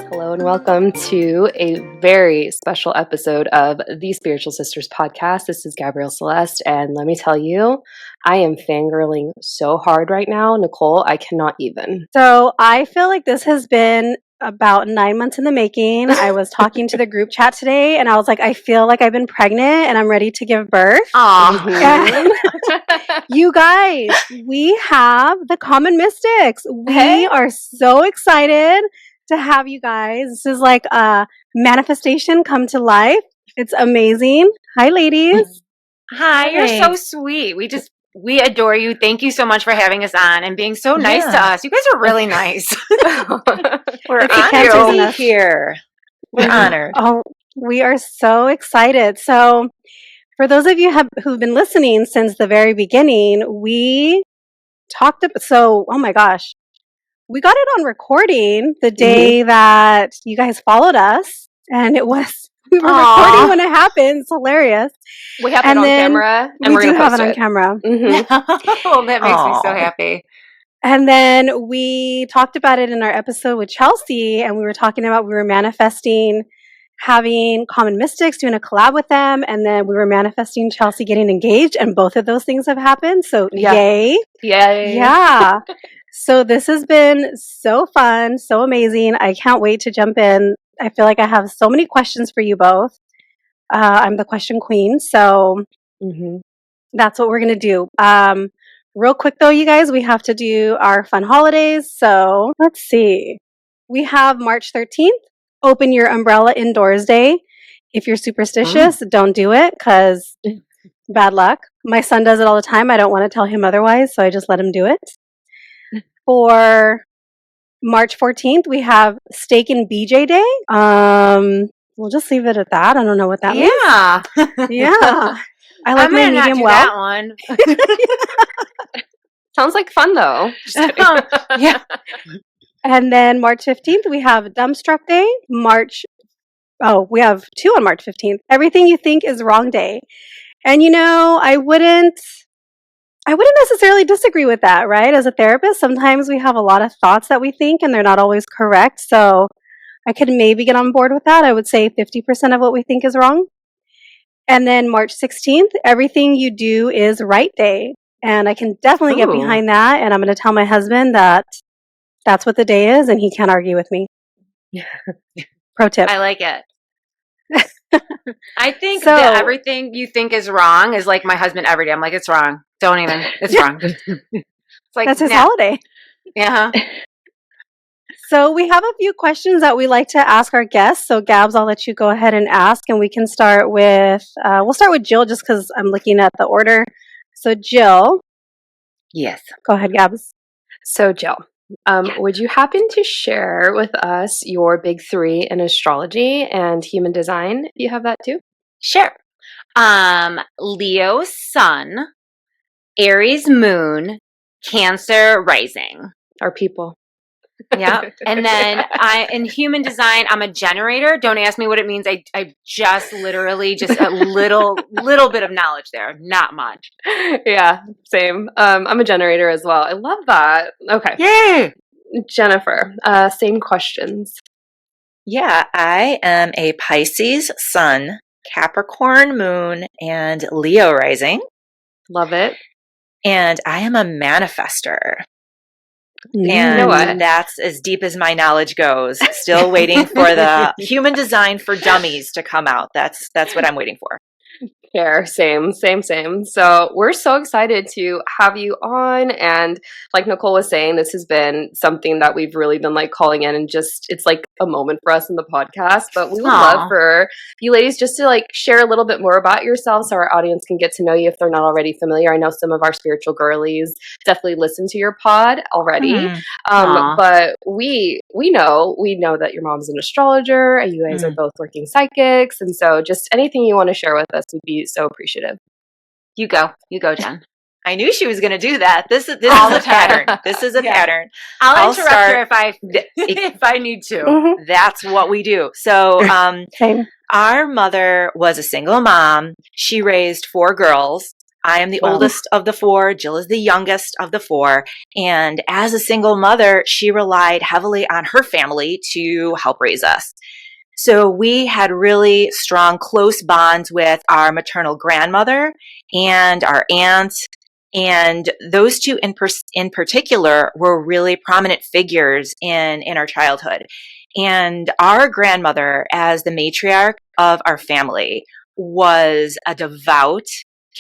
Hello and welcome to a very special episode of the Spiritual Sisters podcast. This is Gabrielle Celeste, and let me tell you, I am fangirling so hard right now. Nichole, I cannot even. So I feel like this has been about 9 months in the making. I was talking to the group chat today, and I was like, I feel like I've been pregnant and I'm ready to give birth. Aww. You guys, we have the Common Mystics. We are so excited to have you guys. This is like a manifestation come to life. It's amazing. Hi, ladies. Hi, you're so sweet. We adore you. Thank you so much for having us on and being so nice to us. You guys are really nice. We're honored to be here. We're honored. Oh, we are so excited. So for those of you who've been listening since the very beginning, we talked about, oh my gosh, we got it on recording the day that you guys followed us, and we were recording when it happened. It's hilarious. We have it on camera, and we do have it on camera. Oh, that makes me so happy. And then we talked about it in our episode with Chelsea, and we were talking about we were manifesting having Common Mystics, doing a collab with them, and then we were manifesting Chelsea getting engaged, and both of those things have happened. So yay. Yeah. So this has been so fun, so amazing. I can't wait to jump in. I feel like I have so many questions for you both. I'm the question queen, so that's what we're going to do. Real quick though, you guys, we have to do our fun holidays. So let's see. We have March 13th, open your umbrella indoors day. If you're superstitious, don't do it because bad luck. My son does it all the time. I don't want to tell him otherwise, so I just let him do it. For March 14th, we have Steak and BJ Day. We'll just leave it at that. I don't know what that means. Yeah. I like my medium well. That one. Sounds like fun though. Yeah. And then March 15th, we have Dumbstruck Day. We have two on March 15th. Everything you think is wrong day. And I wouldn't necessarily disagree with that, right? As a therapist, sometimes we have a lot of thoughts that we think and they're not always correct. So I could maybe get on board with that. I would say 50% of what we think is wrong. And then March 16th, everything you do is right day. And I can definitely get behind that. And I'm going to tell my husband that that's what the day is and he can't argue with me. Pro tip. I like it. I think that everything you think is wrong is like my husband every day. I'm like, it's wrong. Don't even. It's wrong. It's like that's his holiday. Yeah. So we have a few questions that we like to ask our guests. So Gabs, I'll let you go ahead and ask, and we can start with we'll start with Jill just because I'm looking at the order. So Jill. Yes. Go ahead, Gabs. So Jill, would you happen to share with us your big three in astrology and human design, if you have that too? Sure. Leo sun, Aries moon, Cancer rising. Our people. Yeah. And then in human design, I'm a generator. Don't ask me what it means. I just literally just a little bit of knowledge there. Not much. Yeah, same. I'm a generator as well. I love that. Okay. Yay! Jennifer, same questions. Yeah, I am a Pisces sun, Capricorn moon, and Leo rising. Love it. And I am a manifester. And you know what? That's as deep as my knowledge goes. Still waiting for the human design for dummies to come out. That's what I'm waiting for. Fair. Same. So we're so excited to have you on. And like Nichole was saying, this has been something that we've really been like calling in and just, it's like a moment for us in the podcast. But we would love for you ladies just to like share a little bit more about yourselves so our audience can get to know you if they're not already familiar. I know some of our spiritual girlies definitely listen to your pod already. But we know that your mom's an astrologer and you guys are both working psychics. And so just anything you want to share with us would be so appreciative. You go, Jen. I knew she was going to do that. This is a pattern. This is a pattern. I'll interrupt her if I need to. Mm-hmm. That's what we do. So, our mother was a single mom. She raised 4 girls. I am the Wow. oldest of the four. Jill is the youngest of the four. And as a single mother, she relied heavily on her family to help raise us. So we had really strong, close bonds with our maternal grandmother and our aunt. And those two in particular were really prominent figures in our childhood. And our grandmother, as the matriarch of our family, was a devout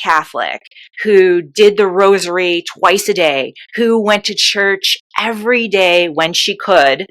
Catholic who did the rosary twice a day, who went to church every day when she could,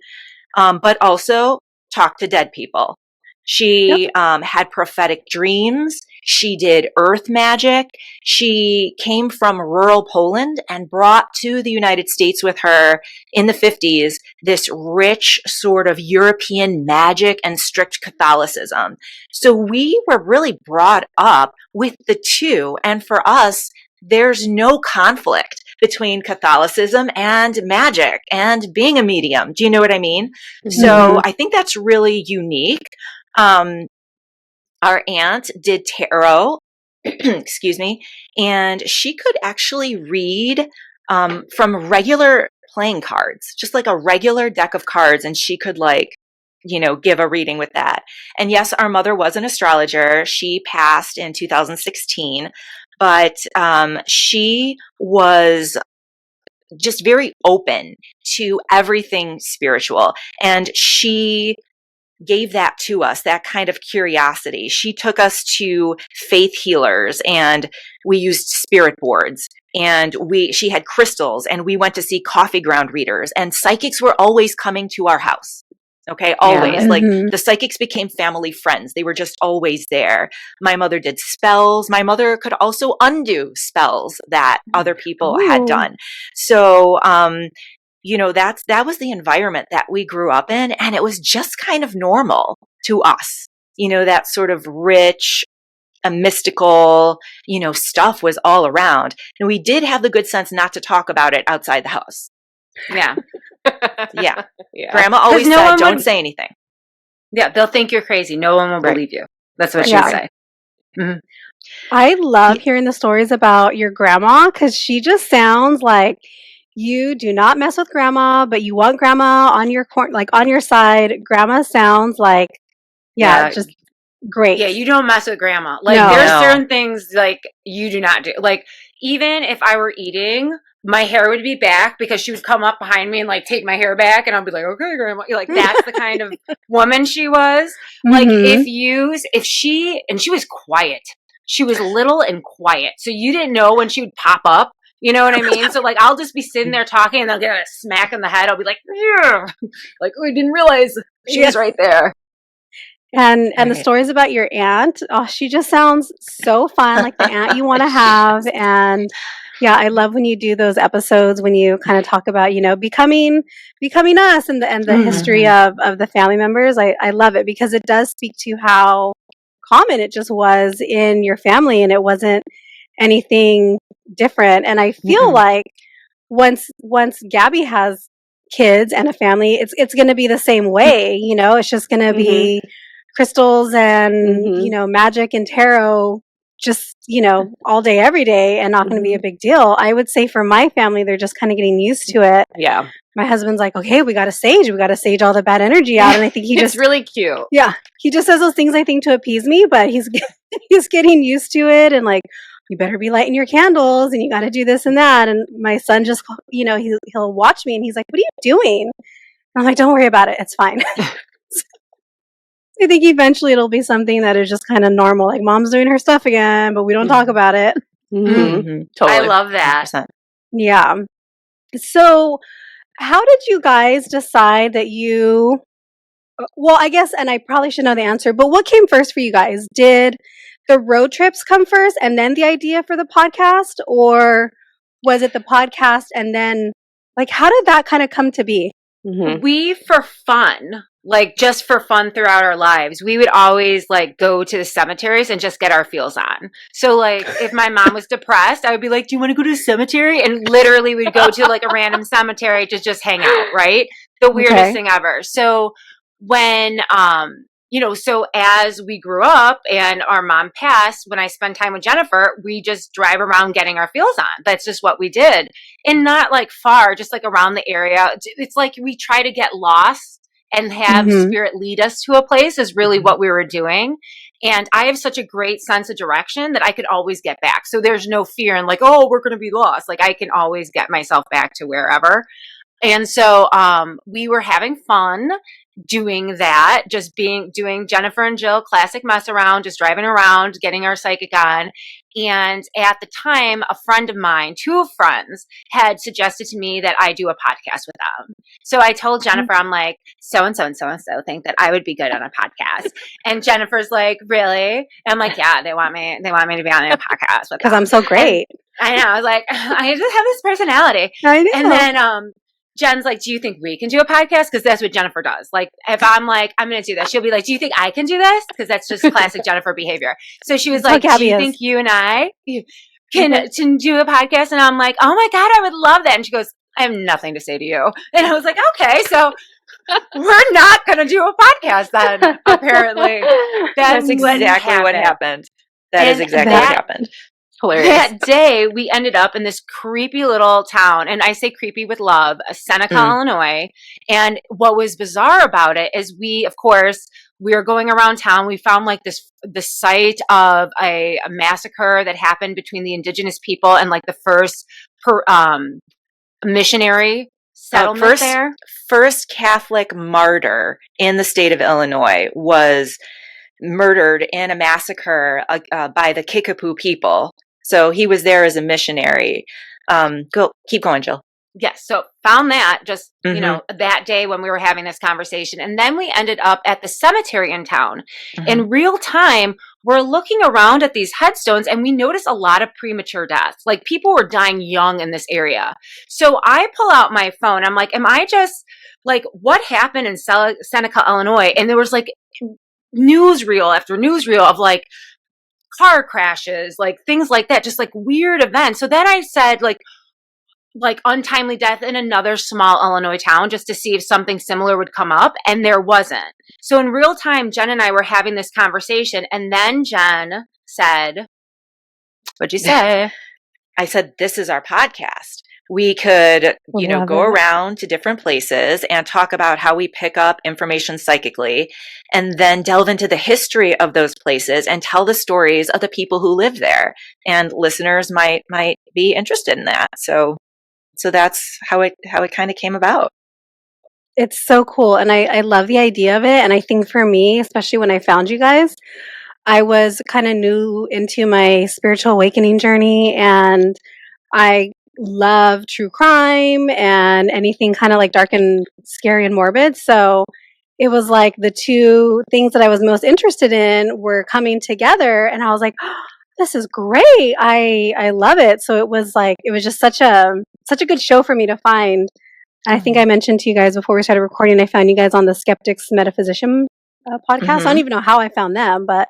but also talked to dead people. She had prophetic dreams. She did earth magic. She came from rural Poland and brought to the United States with her in the 50s this rich sort of European magic and strict Catholicism. So we were really brought up with the two. And for us, there's no conflict between Catholicism and magic and being a medium. Do you know what I mean? So I think that's really unique. Our aunt did tarot, excuse me, and she could actually read from regular playing cards, just like a regular deck of cards, and she could give a reading with that. And yes, our mother was an astrologer. She passed in 2016, but she was just very open to everything spiritual. And she gave that to us, that kind of curiosity. She took us to faith healers and we used spirit boards and she had crystals and we went to see coffee ground readers and psychics were always coming to our house. Okay. Always. Yeah. Like the psychics became family friends. They were just always there. My mother did spells. My mother could also undo spells that other people had done. So, that was the environment that we grew up in. And it was just kind of normal to us. That sort of rich, mystical, stuff was all around. And we did have the good sense not to talk about it outside the house. Yeah. Yeah. Yeah. Grandma always no said, one don't would- say anything. Yeah, they'll think you're crazy. No one will Right. believe you. That's what Yeah. she'd say. Mhm. I love hearing the stories about your grandma because she just sounds like you do not mess with grandma, but you want grandma on your on your side. Grandma sounds like, Yeah. just great. Yeah, you don't mess with grandma. Like No. there's No. certain things like you do not do. Like even if I were eating, my hair would be back because she would come up behind me and like take my hair back and I'll be like, okay, grandma. Like that's the kind of woman she was. Like Mhm. if she was quiet. She was little and quiet. So you didn't know when she would pop up. You know what I mean? So like I'll just be sitting there talking and they'll get a smack in the head. I'll be like, yeah. Like, oh, I didn't realize she was right there. And the Right. stories about your aunt, oh, she just sounds so fun, like the aunt you want to have. And yeah, I love when you do those episodes when you kind of talk about, becoming us and the history of the family members. I love it because it does speak to how common it just was in your family and it wasn't anything different. And I feel like once Gabby has kids and a family, it's going to be the same way, it's just going to be crystals and, magic and tarot just, all day, every day and not going to be a big deal. I would say for my family, they're just kind of getting used to it. Yeah. My husband's like, okay, we got to sage all the bad energy out. And I think he It's just, really cute. yeah, he just says those things, I think, to appease me, but he's getting used to it. And like, you better be lighting your candles and you got to do this and that. And my son just, he'll watch me and he's like, what are you doing? And I'm like, don't worry about it. It's fine. I think eventually it'll be something that is just kind of normal. Like mom's doing her stuff again, but we don't talk about it. Totally. I love that. 100%. Yeah. So how did you guys decide that well, I guess, and I probably should know the answer, but what came first for you guys? Did the road trips come first and then the idea for the podcast? Or was it the podcast and then, like, how did that kind of come to be? We, for fun, like just for fun throughout our lives, we would always like go to the cemeteries and just get our feels on. So like if my mom was depressed, I would be like, do you want to go to the cemetery? And literally we'd go to like a random cemetery to just hang out, right? The weirdest thing ever. So when, so as we grew up and our mom passed, when I spend time with Jennifer, we just drive around getting our feels on. That's just what we did. And not like far, just like around the area. It's like we try to get lost and have spirit lead us to a place is really what we were doing. And I have such a great sense of direction that I could always get back. So there's no fear in like, oh, we're going to be lost. Like I can always get myself back to wherever. And so we were having fun doing that, just doing Jennifer and Jill classic mess around, just driving around, getting our psychic on. And at the time, a friend of mine, two friends, had suggested to me that I do a podcast with them. So I told Jennifer, I'm like, so-and-so and so-and-so think that I would be good on a podcast. And Jennifer's like, really? And I'm like, yeah, they want me to be on a podcast with them. Because I'm so great. And I know. I was like, I just have this personality. I know. And then Jen's like, do you think we can do a podcast? Because that's what Jennifer does. Like, if I'm like, I'm going to do this, she'll be like, do you think I can do this? Because that's just classic Jennifer behavior. So she was like, do you think you and I can do a podcast? And I'm like, oh my God, I would love that. And she goes, I have nothing to say to you. And I was like, okay, so we're not going to do a podcast then, apparently. That's exactly what happened. That is exactly what happened. Hilarious. That day, we ended up in this creepy little town, and I say creepy with love, Seneca, Illinois. And what was bizarre about it is we were going around town. We found like the site of a massacre that happened between the indigenous people and like the first missionary settlement there. First Catholic martyr in the state of Illinois was murdered in a massacre by the Kickapoo people. So he was there as a missionary. Keep going, Jill. Yes. So found that just, that day when we were having this conversation. And then we ended up at the cemetery in town. In real time, we're looking around at these headstones and we notice a lot of premature deaths. Like people were dying young in this area. So I pull out my phone. I'm like, am I just like, what happened in Seneca, Illinois? And there was like newsreel after newsreel of like car crashes, like things like that, just like weird events. So then I said like untimely death in another small Illinois town just to see if something similar would come up. And there wasn't. So in real time, Jen and I were having this conversation. And then Jen said, what'd you say? I said, this is our podcast. We could, go around to different places and talk about how we pick up information psychically and then delve into the history of those places and tell the stories of the people who lived there. And listeners might be interested in that. So that's how it kind of came about. It's so cool. And I love the idea of it. And I think for me, especially when I found you guys, I was kind of new into my spiritual awakening journey, and I love true crime and anything kind of like dark and scary and morbid. So it was like the two things that I was most interested in were coming together, and I was like, oh, this is great. I love it. So it was just such a good show for me to find. I think I mentioned to you guys before we started recording, I found you guys on the Skeptics Metaphysician podcast. I don't even know how I found them, but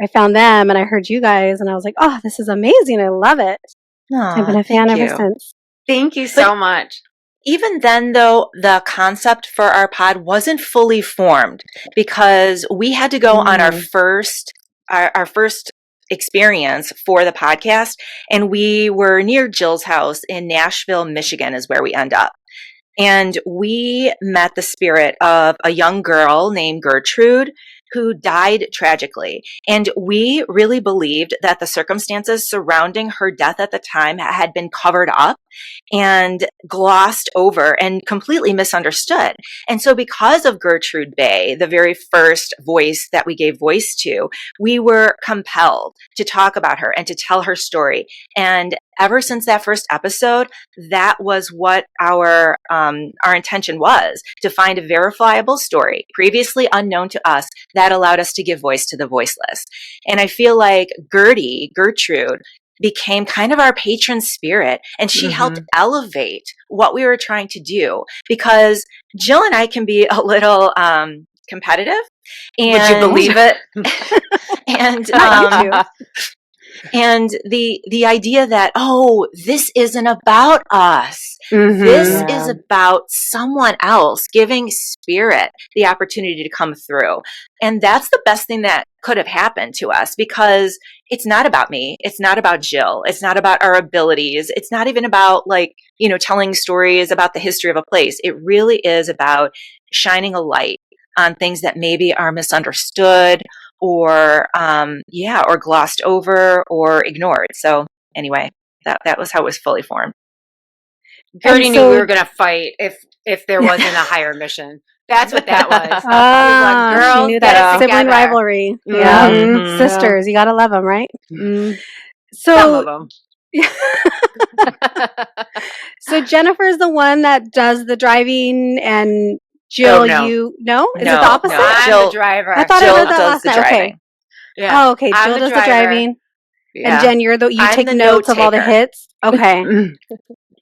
I found them and I heard you guys and I was like, oh, this is amazing. I love it. I've been a fan ever since. Thank you so much. Even then, though, the concept for our pod wasn't fully formed because we had to go on our first experience for the podcast, and we were near Jill's house in Nashville, Michigan is where we end up. And we met the spirit of a young girl named Gertrude who died tragically. And we really believed that the circumstances surrounding her death at the time had been covered up and glossed over and completely misunderstood. And so because of Gertrude Bay, the very first voice that we gave voice to, we were compelled to talk about her and to tell her story. And ever since that first episode, that was what our intention was, to find a verifiable story previously unknown to us that allowed us to give voice to the voiceless. And I feel like Gertrude, became kind of our patron spirit, and she helped elevate what we were trying to do, because Jill and I can be a little competitive. And, would you believe it? And And the idea that, oh, this isn't about us. This is about someone else giving spirit the opportunity to come through. And that's the best thing that could have happened to us, because it's not about me. It's not about Jill. It's not about our abilities. It's not even about telling stories about the history of a place. It really is about shining a light on things that maybe are misunderstood or glossed over or ignored. So anyway, that was how it was fully formed. Gertie knew we were going to fight if there wasn't a higher mission. That's what that was. Girls, she knew that sibling rivalry. Yeah, sisters, you gotta love them, right? So, some of them. So Jennifer's the one that does the driving, and Jill, Is it the opposite? No. I'm the driver. I thought Jill I heard that does last the night. driving. Okay. Yeah. Oh, okay. Jill does the driving. Yeah. And Jen, you take notes of all the hits. Okay.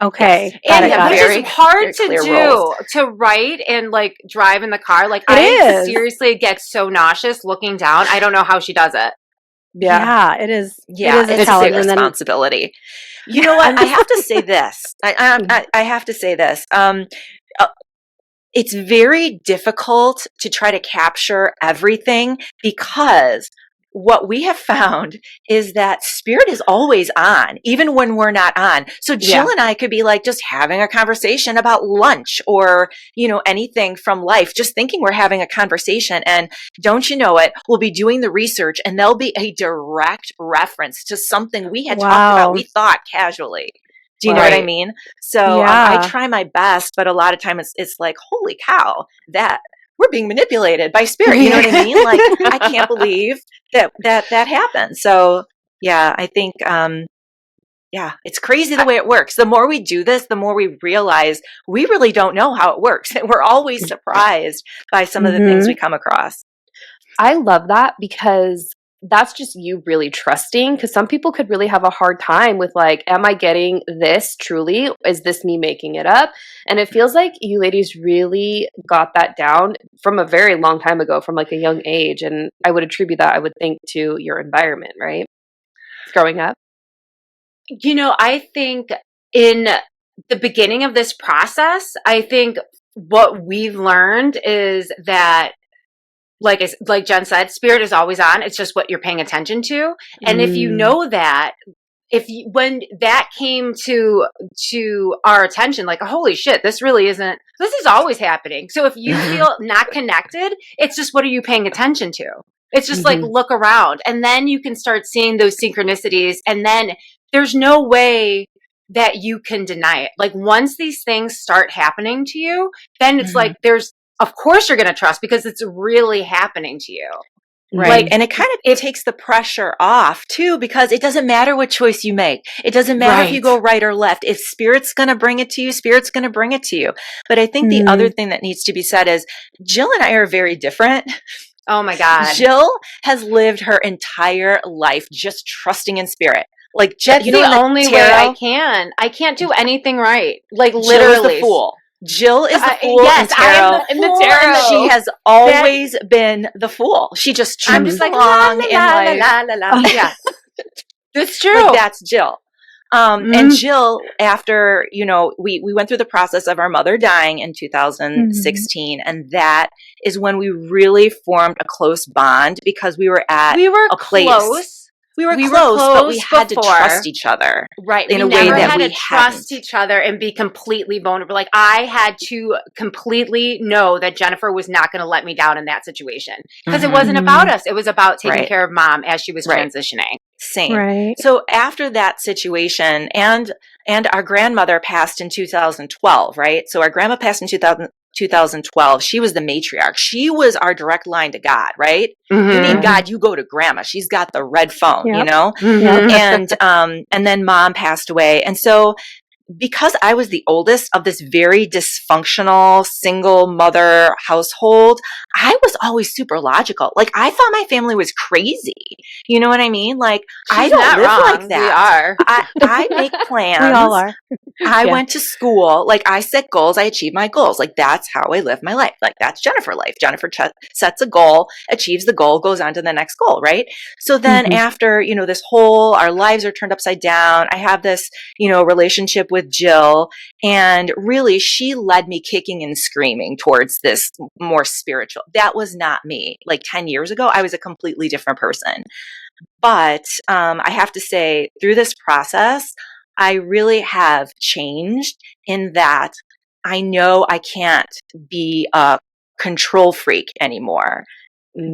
Okay. Yes. Which is hard to do, to write and drive in the car. Seriously, it gets so nauseous looking down. I don't know how she does it. Yeah, it is. Yeah, it's a big responsibility. You know what? I have to say this. I have to say this. It's very difficult to try to capture everything, because what we have found is that spirit is always on, even when we're not on. So Jill and I could be just having a conversation about lunch or, anything from life, just thinking we're having a conversation. And don't you know it, we'll be doing the research and there'll be a direct reference to something we had talked about, we thought casually. Do you know what I mean? So I try my best, but a lot of times it's like, holy cow, that we're being manipulated by spirit. You know what I mean? I can't believe that happened. So yeah, I think, it's crazy the way it works. The more we do this, the more we realize we really don't know how it works. And we're always surprised by some of the things we come across. I love that, because that's just you really trusting, because some people could really have a hard time with am I getting this truly? Is this me making it up? And it feels like you ladies really got that down from a very long time ago, from a young age. And I would attribute that, I would think, to your environment, right? Growing up. I think in the beginning of this process, I think what we've learned is that like Jen said, spirit is always on. It's just what you're paying attention to. And if you know that, when that came to our attention, holy shit, this is always happening. So if you feel not connected, it's just, what are you paying attention to? It's just look around, and then you can start seeing those synchronicities, and then there's no way that you can deny it. Once these things start happening to you, then it's of course you're going to trust, because it's really happening to you. Right. And it kind of takes the pressure off too, because it doesn't matter what choice you make. It doesn't matter if you go right or left. If spirit's going to bring it to you, spirit's going to bring it to you. But I think the other thing that needs to be said is Jill and I are very different. Oh my God. Jill has lived her entire life just trusting in spirit. That's the only way I can. I can't do anything right. Literally. Jill is the fool. Jill is the fool in tarot. I am the tarot. She has always been the fool. She just trips along in life. Yeah, that's true. That's Jill. And Jill, after, we went through the process of our mother dying in 2016. And that is when we really formed a close bond, because we were at a place. Close. We were close, but we had to trust each other. Right. In a way that we trust each other and be completely vulnerable. I had to completely know that Jennifer was not going to let me down in that situation, because it wasn't about us. It was about taking care of Mom as she was transitioning. Same. Right. So after that situation, and our grandmother passed in 2012, right? So our grandma passed in 2012. She was the matriarch. She was our direct line to God, right? You need God, you go to grandma. She's got the red phone, Yep. And then Mom passed away. And so because I was the oldest of this very dysfunctional single mother household, I was always super logical. Like, I thought my family was crazy. You know what I mean? Like, I She's don't not live wrong. like We that. are. I make plans. We all are. I Yeah. went to school. Like, I set goals. I achieve my goals. Like, that's how I live my life. Like, that's Jennifer life. Jennifer sets a goal, achieves the goal, goes on to the next goal, right? So then after, this whole, our lives are turned upside down. I have this, relationship with Jill, and really she led me kicking and screaming towards this more spiritual. That was not me. Like 10 years ago, I was a completely different person. But I have to say, through this process, I really have changed in that I know I can't be a control freak anymore,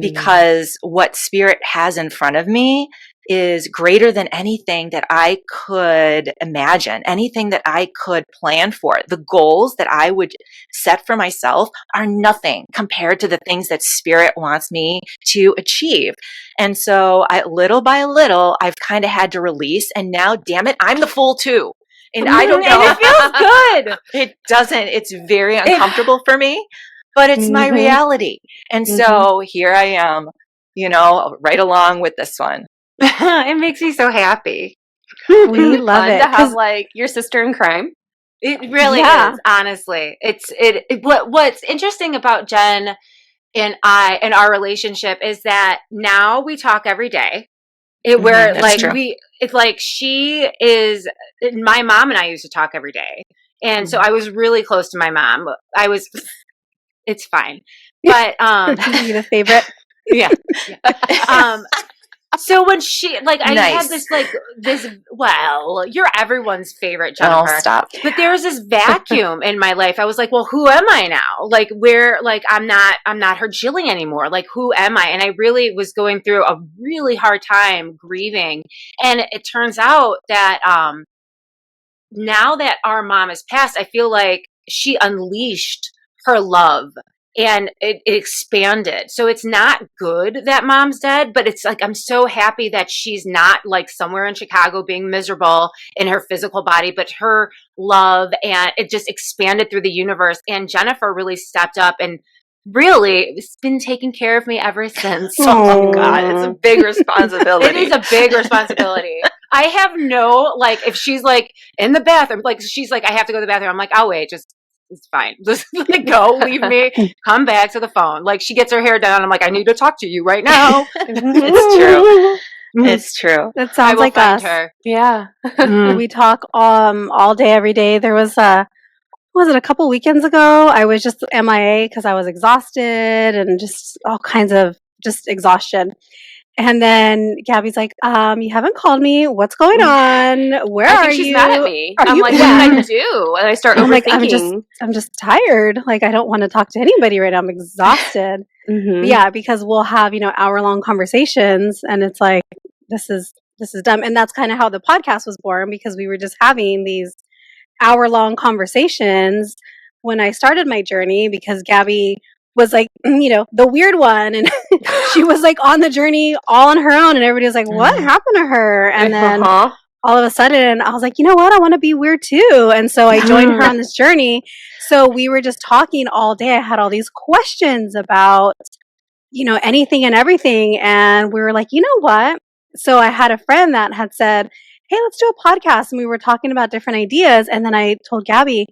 because what spirit has in front of me is greater than anything that I could imagine, anything that I could plan for. The goals that I would set for myself are nothing compared to the things that spirit wants me to achieve. And so little by little, I've kind of had to release, and now, damn it, I'm the fool too. And I don't know. And it feels good. It doesn't. It's very uncomfortable for me, but it's my reality. And so here I am, right along with this one. It makes me so happy. We love Fun it. to have like your sister in crime. It really is, honestly. What's interesting about Jen and I and our relationship is that now we talk every day. It's like she is, my mom and I used to talk every day. And so I was really close to my mom. It's fine. But, you the favorite. Yeah. So when she, like, I had you're everyone's favorite, Jennifer. Oh, stop. But there was this vacuum in my life. I was like, well, who am I now? Like, I'm not her Jilly anymore. Like, who am I? And I really was going through a really hard time grieving. And it turns out that, now that our mom has passed, I feel like she unleashed her love. And it expanded. So it's not good that mom's dead, but it's like, I'm so happy that she's not like somewhere in Chicago being miserable in her physical body, but her love, and it just expanded through the universe. And Jennifer really stepped up and really has been taking care of me ever since. Oh God, it's a big responsibility. It is a big responsibility. I have no, like, if she's like in the bathroom, like she's like, I have to go to the bathroom. I'm like, I'll wait. It's fine. Just like, go, leave me, come back to the phone. Like, she gets her hair done. I'm like, I need to talk to you right now. It's true. It's true. That sounds like us. Her. Yeah. We talk all day, every day. There was a couple weekends ago? I was just MIA because I was exhausted and just all kinds of just exhaustion. And then Gabby's like, you haven't called me. What's going on? Where I are think she's you? mad at me. Are I'm you like, what did I do? And I start I'm like, overthinking. I'm just tired. Like, I don't want to talk to anybody right now. I'm exhausted. Yeah, because we'll have, hour-long conversations, and it's like, this is dumb. And that's kind of how the podcast was born, because we were just having these hour-long conversations when I started my journey, because Gabby was like, the weird one, and she was like on the journey all on her own, and everybody was like, what happened to her? And then all of a sudden I was like, you know what, I want to be weird too. And so I joined her on this journey. So we were just talking all day. I had all these questions about, anything and everything. And we were like, you know what? So I had a friend that had said, hey, let's do a podcast. And we were talking about different ideas. And then I told Gabby,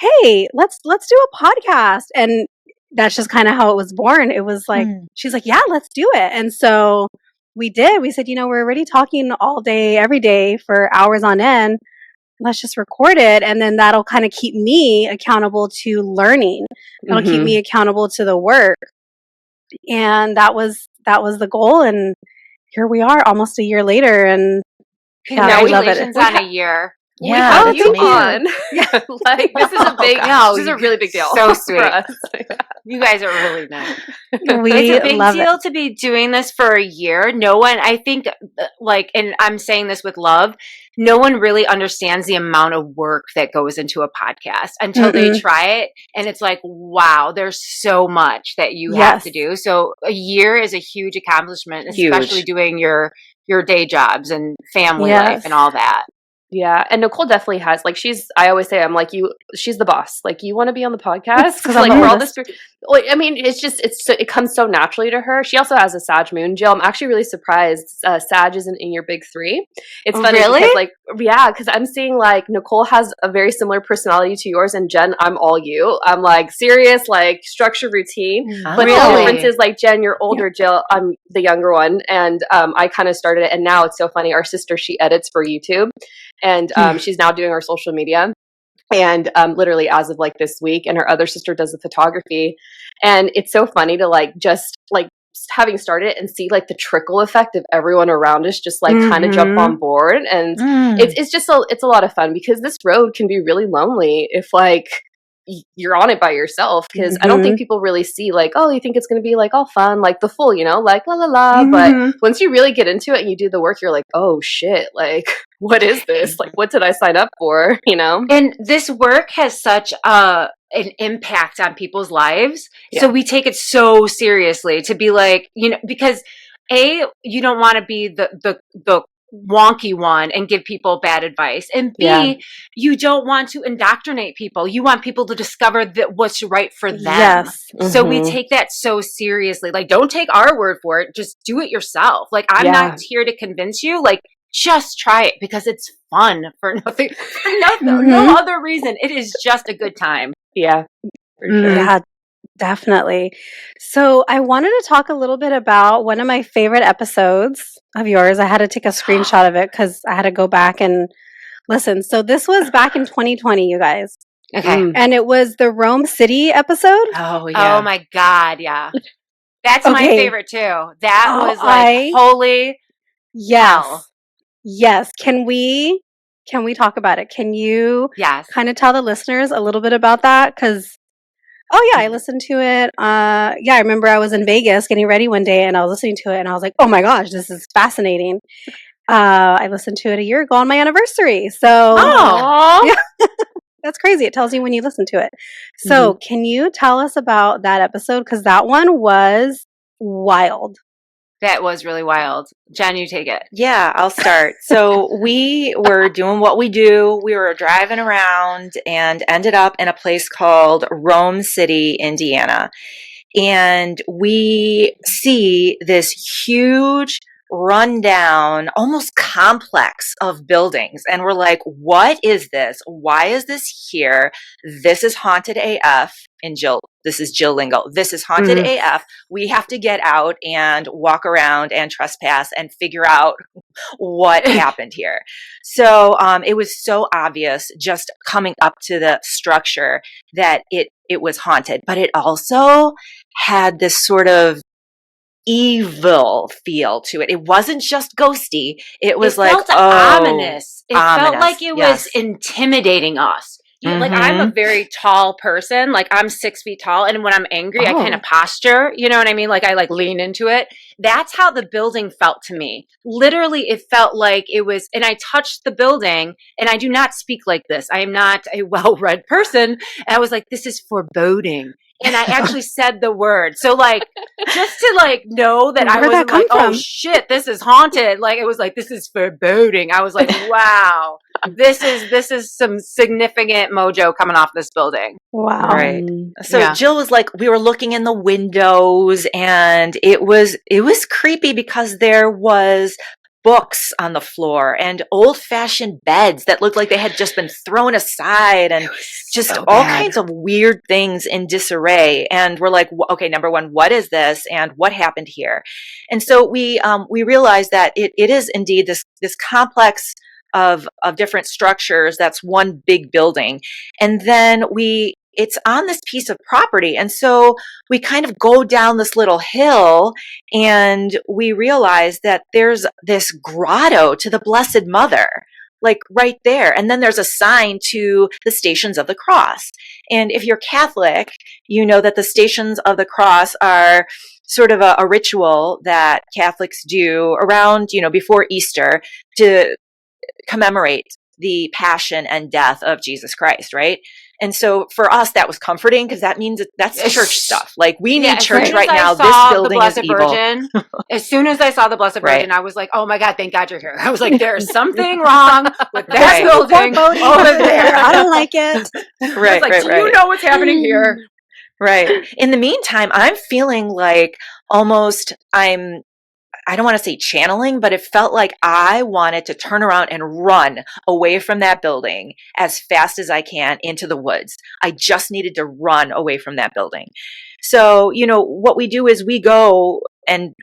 hey, let's do a podcast. And that's just kind of how it was born. It was like, she's like, yeah, let's do it. And so we did. We said, we're already talking all day, every day for hours on end. Let's just record it. And then that'll kind of keep me accountable to learning. That'll keep me accountable to the work. And that was the goal. And here we are almost a year later. And congratulations on a year. Yeah, we have you on. Like, this is a big, this is a really big deal. So sweet. For us. You guys are really nice. We It's a big love deal it. to be doing this for a year. No one, I think, like, and I'm saying this with love, no one really understands the amount of work that goes into a podcast until they try it. And it's like, wow, there's so much that you have to do. So a year is a huge accomplishment, especially doing your day jobs and family life and all that. Yeah, and Nichole definitely has, like, I always say, I'm like, she's the boss. Like, you want to be on the podcast? Because I'm like, the we're all host. this, like, I mean, it comes so naturally to her. She also has a Sag moon. Jill, I'm actually really surprised Sag isn't in your big three. It's funny Really? because, like, yeah, because I'm seeing, like, Nichole has a very similar personality to yours, and Jen, I'm all you. I'm, like, serious, like, structure, routine. But the difference is, like, Jen, you're older, Jill, I'm the younger one, and I kind of started it, and now it's so funny. Our sister, she edits for YouTube, and she's now doing our social media. And literally as of like this week, and her other sister does the photography. And it's so funny to like just like having started and see like the trickle effect of everyone around us just like kind of jump on board. And it's just it's a lot of fun, because this road can be really lonely if like you're on it by yourself, because I don't think people really see like, oh, you think it's going to be like all fun, like the full, like la la la. But once you really get into it and you do the work, you're like, oh shit, like what is this? Like, what did I sign up for? And this work has such an impact on people's lives. Yeah. So we take it so seriously to be like, because you don't want to be the wonky one and give people bad advice. And B, you don't want to indoctrinate people. You want people to discover that what's right for them. Yes. So we take that so seriously. Like, don't take our word for it. Just do it yourself. Like, I'm not here to convince you. Like, just try it because it's fun for nothing, no other reason. It is just a good time. Yeah, for sure. Yeah, definitely. So I wanted to talk a little bit about one of my favorite episodes of yours. I had to take a screenshot of it because I had to go back and listen. So this was back in 2020, you guys. Okay. And it was the Rome City episode. Oh, yeah. Oh my God. Yeah. That's my favorite too. That was like holy. Yes. hell. Yes. Can we talk about it? Can you kind of tell the listeners a little bit about that? Because, I listened to it. I remember I was in Vegas getting ready one day and I was listening to it and I was like, oh my gosh, this is fascinating. I listened to it a year ago on my anniversary. So, yeah, that's crazy. It tells you when you listen to it. So, can you tell us about that episode? Because that one was wild. That was really wild. Jen, you take it. Yeah, I'll start. So we were doing what we do. We were driving around and ended up in a place called Rome City, Indiana. And we see this huge rundown, almost complex of buildings. And we're like, what is this? Why is this here? This is haunted AF. And this is Jill lingo. This is haunted AF. We have to get out and walk around and trespass and figure out what happened here. So it was so obvious just coming up to the structure that it was haunted, but it also had this sort of evil feel to it. It wasn't just ghosty. It was felt ominous. It felt like it was intimidating us. Like, I'm a very tall person. Like, I'm 6 feet tall. And when I'm angry, I kind of posture. You know what I mean? Like, I lean into it. That's how the building felt to me. Literally, it felt like it was, and I touched the building, and I do not speak like this. I am not a well-read person. And I was like, this is foreboding. And I actually said the word. So, like, just to, know that I was like, oh, shit, this is haunted. Like, it was like, this is foreboding. I was like, wow, this is some significant mojo coming off this building. Wow. Right. So Jill was like, we were looking in the windows, and it was creepy because there was books on the floor and old-fashioned beds that looked like they had just been thrown aside, and just all kinds of weird things in disarray. And we're like, okay, number one, what is this and what happened here? And so we realized that it is indeed this complex of different structures that's one big building. And then it's on this piece of property. And so we kind of go down this little hill and we realize that there's this grotto to the Blessed Mother, like right there. And then there's a sign to the Stations of the Cross. And if you're Catholic, you know that the Stations of the Cross are sort of a ritual that Catholics do around, before Easter to commemorate the passion and death of Jesus Christ, right? And so for us, that was comforting because that means that's church stuff. Like we need church as right soon as now. I This saw building the Blessed is evil. Virgin, as soon as I saw the Blessed Right. Virgin, I was like, oh my God, thank God you're here. I was like, there's something wrong with that Right. building over there. I don't like it. Right, It's like, right, do right. you know what's happening here? Right. In the meantime, I'm feeling like almost I don't want to say channeling, but it felt like I wanted to turn around and run away from that building as fast as I can into the woods. I just needed to run away from that building. So, what we do is we go and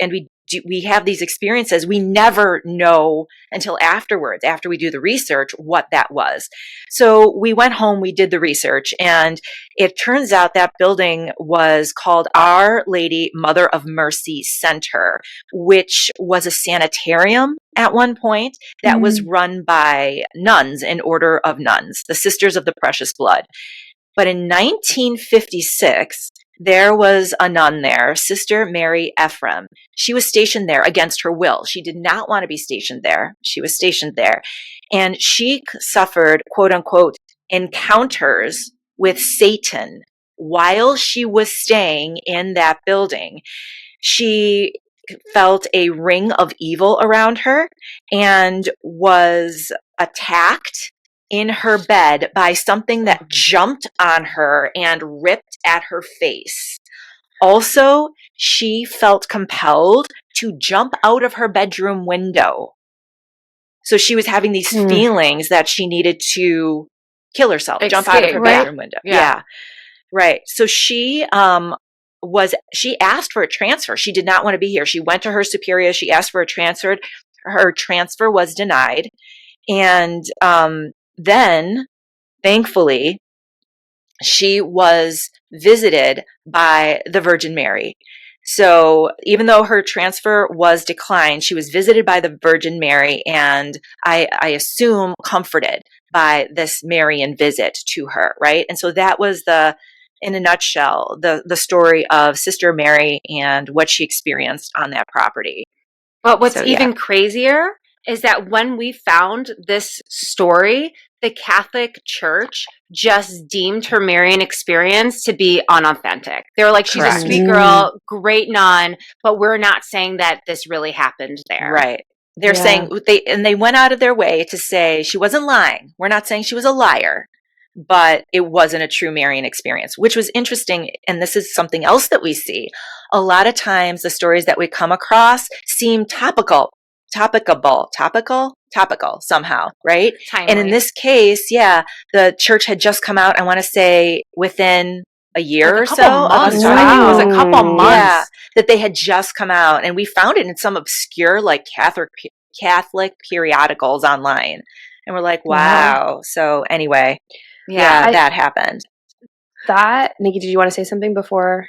we have these experiences. We never know until afterwards, after we do the research, what that was. So we went home, we did the research, and it turns out that building was called Our Lady Mother of Mercy Center, which was a sanitarium at one point that was run by nuns, an order of nuns, the Sisters of the Precious Blood. But in 1956, there was a nun there, Sister Mary Ephraim. She was stationed there against her will. She did not want to be stationed there. She was stationed there. And she suffered, quote unquote, encounters with Satan while she was staying in that building. She felt a ring of evil around her and was attacked in her bed by something that jumped on her and ripped at her face. Also, she felt compelled to jump out of her bedroom window. So she was having these feelings that she needed to kill herself, jump out of her bedroom window. Yeah. Right. So she asked for a transfer. She did not want to be here. She went to her superior. She asked for a transfer. Her transfer was denied. And then, thankfully, she was visited by the Virgin Mary. So even though her transfer was declined, she was visited by the Virgin Mary, and I assume comforted by this Marian visit to her, right? And so that was in a nutshell, the story of Sister Mary and what she experienced on that property. But what's even crazier is that when we found this story, the Catholic Church just deemed her Marian experience to be unauthentic. They were like, she's a sweet girl, great nun, but we're not saying that this really happened there. Right. They're saying, they went out of their way to say she wasn't lying. We're not saying she was a liar, but it wasn't a true Marian experience, which was interesting. And this is something else that we see. A lot of times the stories that we come across seem topical somehow, right? Timely. And in this case, the church had just come out, I want to say within a year or so. Months, right? I think it was a couple months. Yeah, that they had just come out. And we found it in some obscure Catholic periodicals online. And we're like, wow. So anyway, that happened. Nikki, did you want to say something before?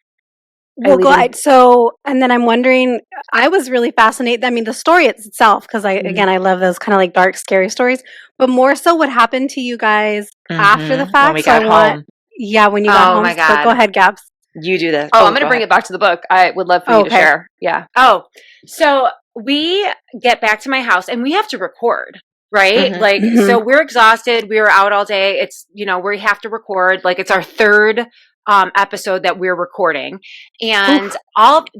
Well, go ahead. So, and then I'm wondering, I was really fascinated. I mean, the story itself, because I love those kind of like dark, scary stories, but more so what happened to you guys after the fact. When we got home. Yeah, when you got home. Oh my God. But go ahead, Gabs. You do this. I'm going to bring it back to the book. I would love for you to share. Yeah. Oh, so we get back to my house and we have to record. Right? So we're exhausted. We were out all day. It's, we have to record. Like it's our third episode that we're recording. And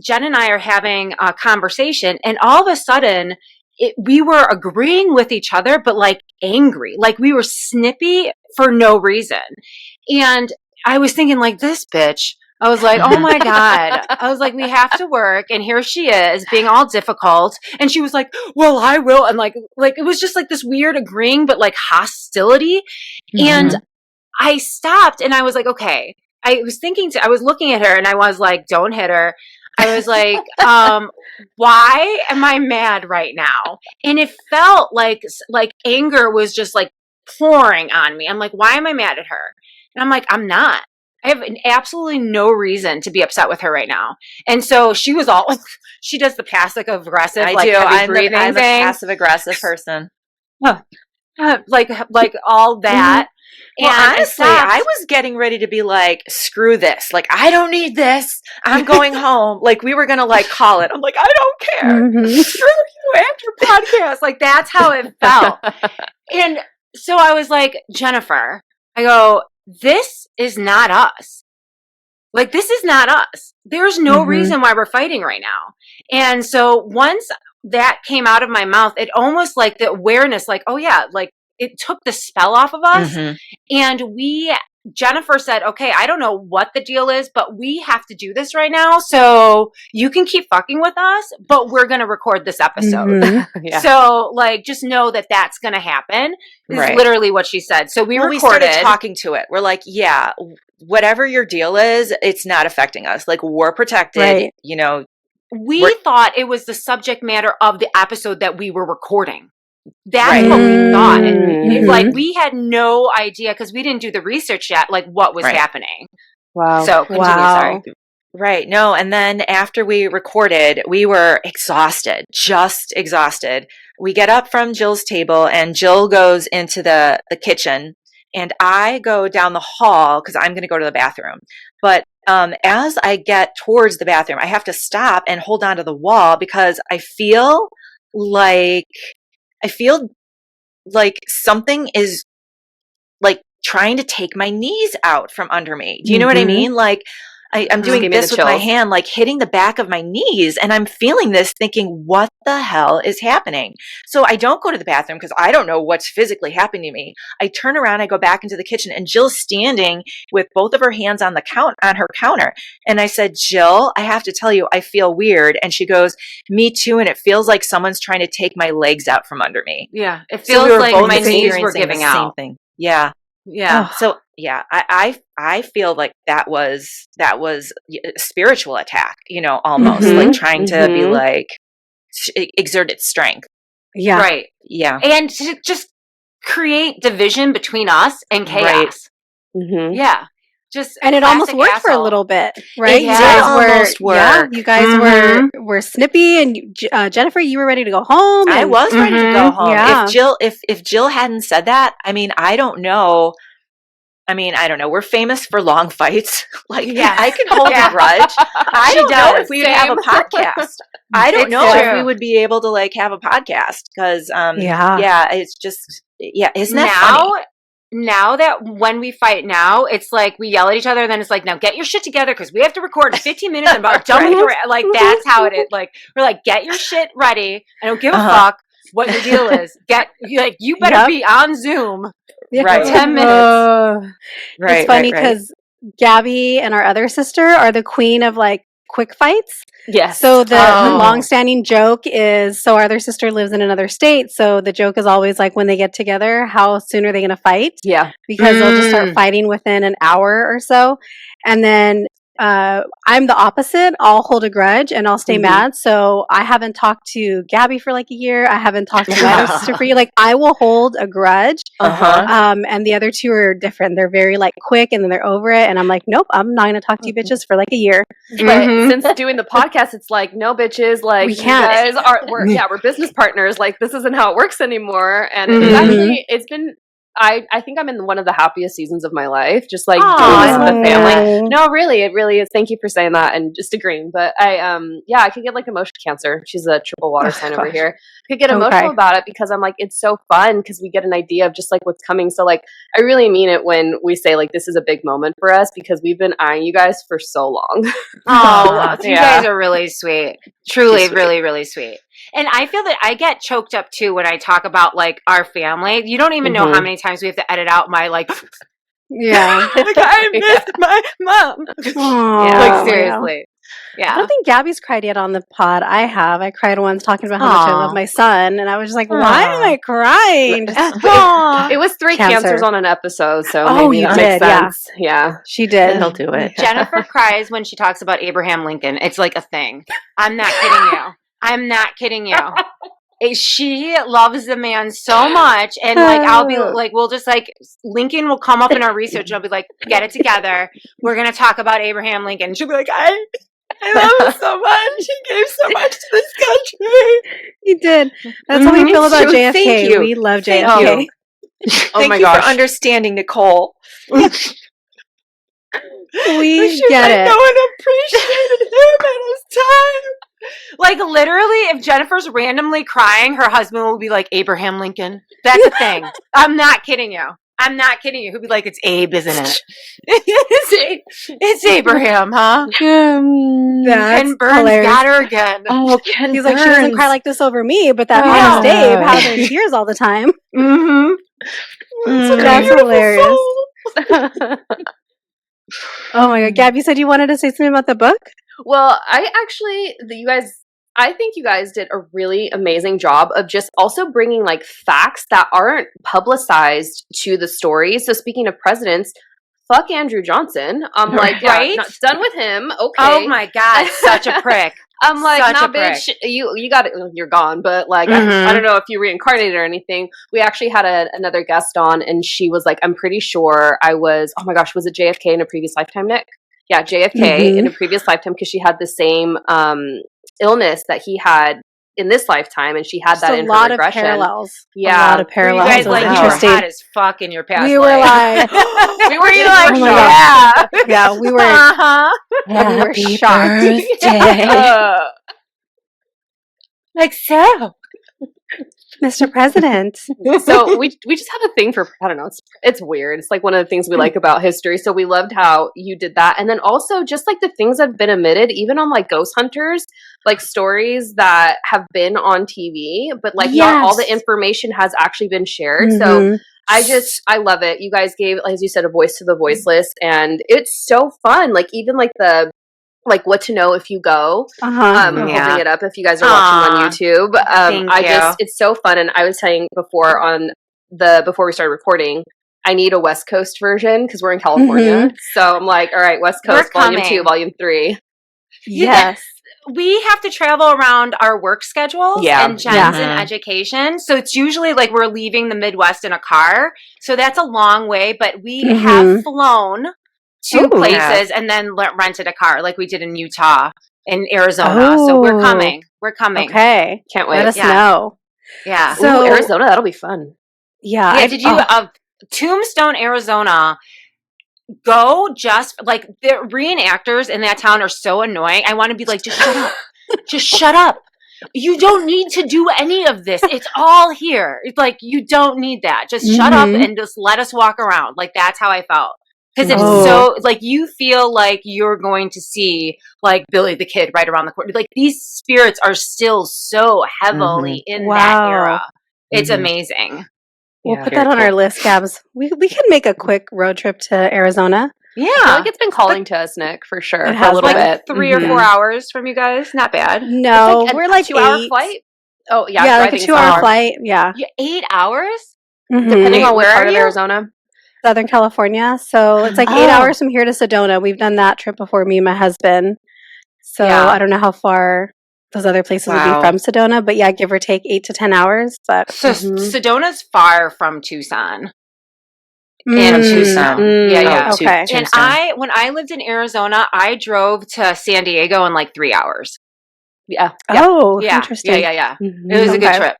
Jen and I are having a conversation, and all of a sudden we were agreeing with each other, but like angry, like we were snippy for no reason. And I was thinking like, this bitch. I was like, oh my God. I was like, we have to work. And here she is being all difficult. And she was like, well, I will. And like it was just like this weird agreeing, but like hostility. And I stopped and I was like, okay. I was looking at her and I was like, don't hit her. I was like, why am I mad right now? And it felt like anger was just like pouring on me. I'm like, why am I mad at her? And I'm like, I'm not. I have absolutely no reason to be upset with her right now. And so she was all, she does the passive aggressive, I like do. heavy breathing I'm thing. a passive aggressive person. Like all that. Well, and honestly, I was getting ready to be like, screw this. Like, I don't need this. I'm going home. Like, we were going to like call it. I'm like, I don't care. Screw you and your podcast. Like, that's how it felt. And so I was like, Jennifer, I go, this is not us. Like, this is not us. There's no reason why we're fighting right now. And so once that came out of my mouth, it almost like the awareness, like, oh yeah, like it took the spell off of us. And Jennifer said, okay, I don't know what the deal is, but we have to do this right now. So you can keep fucking with us, but we're going to record this episode. So like, just know that that's going to happen is literally what she said. So we started talking to it. We're like, yeah, whatever your deal is, it's not affecting us. Like, we're protected, you know. We thought it was the subject matter of the episode that we were recording. That's what we thought. And like, we had no idea because we didn't do the research yet, like what was happening. Wow. So continue, sorry. Right. No. And then after we recorded, we were exhausted, just exhausted. We get up from Jill's table and Jill goes into the kitchen and I go down the hall because I'm going to go to the bathroom. But as I get towards the bathroom, I have to stop and hold on to the wall because I feel like something is like trying to take my knees out from under me. Do you know what I mean? Like I'm doing this with my hand, like hitting the back of my knees, and I'm feeling this thinking, what the hell is happening? So I don't go to the bathroom because I don't know what's physically happening to me. I turn around, I go back into the kitchen, and Jill's standing with both of her hands on her counter. And I said, Jill, I have to tell you, I feel weird. And she goes, me too. And it feels like someone's trying to take my legs out from under me. Yeah. It feels like my knees were giving out. Same thing. Yeah. Yeah. So yeah, I feel like that was a spiritual attack, you know, almost like trying to be like exert its strength. Yeah. Right. Yeah. And to just create division between us and chaos. Yeah. And it almost worked for a little bit, right? You guys you guys were snippy, and Jennifer, you were ready to go home. I was ready to go home. Yeah. If Jill hadn't said that, I mean, I don't know. We're famous for long fights. Like, I can hold a grudge. I don't know if we would have a podcast. I don't know if we would be able to like have a podcast because, it's just, isn't that funny? Now that when we fight now, it's like we yell at each other, and then it's like, now get your shit together because we have to record in 15 minutes and about done with it. Like, that's how it is. Like, we're like, get your shit ready. I don't give a fuck what your deal is. You better be on Zoom for 10 minutes. It's funny because Gabby and our other sister are the queen of like quick fights. Yes. So the long-standing joke is, so our other sister lives in another state, so the joke is always like, when they get together, how soon are they going to fight? Yeah. Because they'll just start fighting within an hour or so. And then I'm the opposite. I'll hold a grudge and I'll stay mad. So I haven't talked to Gabby for like a year. I haven't talked to my other sister for a year. Like, I will hold a grudge. And the other two are different. They're very like quick and then they're over it. And I'm like, nope, I'm not going to talk to you bitches for like a year. But since doing the podcast, it's like, no bitches, like, we can't. You guys we're business partners. Like, this isn't how it works anymore. And it's been, I think I'm in one of the happiest seasons of my life, just like doing this with the family. No, really, it really is. Thank you for saying that and just agreeing. But I could get like emotion cancer. She's a triple water sign over here. I could get emotional about it because I'm like, it's so fun because we get an idea of just like what's coming. So like, I really mean it when we say like, this is a big moment for us because we've been eyeing you guys for so long. You guys are really sweet. Truly, really, really sweet. And I feel that I get choked up too when I talk about like our family. You don't even know how many times we have to edit out my like, like I missed my mom. Like, seriously. Yeah. I don't think Gabby's cried yet on the pod. I have. I cried once talking about how much I love my son, and I was just like, why am I crying? It was 3 cancers on an episode, so maybe that makes sense. Yeah. She did. He'll do it. Jennifer cries when she talks about Abraham Lincoln. It's like a thing. I'm not kidding you. I'm not kidding you. She loves the man so much, and like I'll be like, we'll just like Lincoln will come up in our research, and I'll be like, get it together. We're gonna talk about Abraham Lincoln. And she'll be like, I love him so much. He gave so much to this country. He did. That's how we feel about JFK. Thank you. We love JFK. Thank you for understanding, Nichole. We get it. No one appreciated him at his time. Like, literally, if Jennifer's randomly crying, her husband will be like, Abraham Lincoln. That's a thing. I'm not kidding you. I'm not kidding you. He'll be like, it's Abe, isn't it? It's Abraham, huh? That's Ken Burns hilarious. got her again. Oh, Ken He's like, she doesn't cry like this over me, but that honest Dave has her in tears all the time. Mm-hmm. That's hilarious. Oh my God. Gab, you said you wanted to say something about the book? Well, I think you guys did a really amazing job of just also bringing like facts that aren't publicized to the story. So speaking of presidents, fuck Andrew Johnson. I'm like, yeah, Right? not done with him. Okay. Oh my God, such a prick. I'm like, Such nah, a prick. bitch, you got it. You're gone. But like, Mhm. I don't know if you reincarnated or anything. We actually had another guest on, and she was like, I'm pretty sure I was. Oh my gosh, was it JFK in a previous lifetime, Nick? Yeah, JFK in a previous lifetime because she had the same illness that he had in this lifetime, and she had Just that a in lot her regression. of parallels. Yeah. A lot of Were parallels. you guys It was like, you were interesting. hot as fuck in your past We were life? like, We were either Oh like, my yeah. yeah, we were, Uh-huh. we were shocked. Uh, Like so. Mr. President. so we just have a thing for, I don't know, it's weird. It's like one of the things we like about history. So we loved how you did that. And then also just like the things that have been omitted, even on like Ghost Hunters, like stories that have been on TV, but like not all the Yes. information has actually been shared. So Mhm. I love it. You guys gave, as you said, a voice to the voiceless, and it's so fun. Like even like the what to know if you go. Uh-huh. I'll Yeah. bring it up if you guys are watching on YouTube. Thank you. It's so fun. And I was saying before we started recording, I need a West Coast version because we're in California. So I'm like, all right, West Coast, We're Volume coming. 2, Volume 3. Yes. We have to travel around our work schedules Yeah. and Jen's Yeah. in education. So it's usually like we're leaving the Midwest in a car. So that's a long way, but we have flown to Ooh. places and then rented a car like we did in Utah and Arizona. So we're Oh. coming. We're coming. Okay. Can't wait. Let us Yeah. know. Yeah. So- Ooh, Arizona, that'll be fun. Yeah. Yeah, did you Tombstone, Arizona? Go just like the reenactors in that town are so annoying. I want to be like, just shut up. Just shut up. You don't need to do any of this. It's all here. It's like you don't need that. Just shut up and just let us walk around. Like that's how I felt. Because it's so like you feel like you're going to see like Billy the Kid right around the corner. Like these spirits are still so heavily in that Wow. era. It's amazing. We'll Yeah, put very that on cool. our list, Gabs. We can make a quick road trip to Arizona. I feel Yeah. like it's been calling to us, Nick, for sure. It For has a little like bit. 3 or 4 hours from you guys. Not bad. No, It's like we're like 2-hour 8. flight. Oh, yeah. Yeah, like a driving's 2-hour hard. flight. Yeah. 8 hours? Depending Wait, on what where part are of you? Arizona. Southern California. So it's like 8 hours from here to Sedona. We've done that trip before, me and my husband. So Yeah. I don't know how far those other places would Wow. be from Sedona, but yeah, give or take 8 to 10 hours. But So Sedona's far from Tucson. In Mm. Tucson. Yeah. Okay. And when I lived in Arizona, I drove to San Diego in like 3 hours. Yeah. Oh, Yeah. interesting. Yeah. Mhm. It was a good Okay. trip.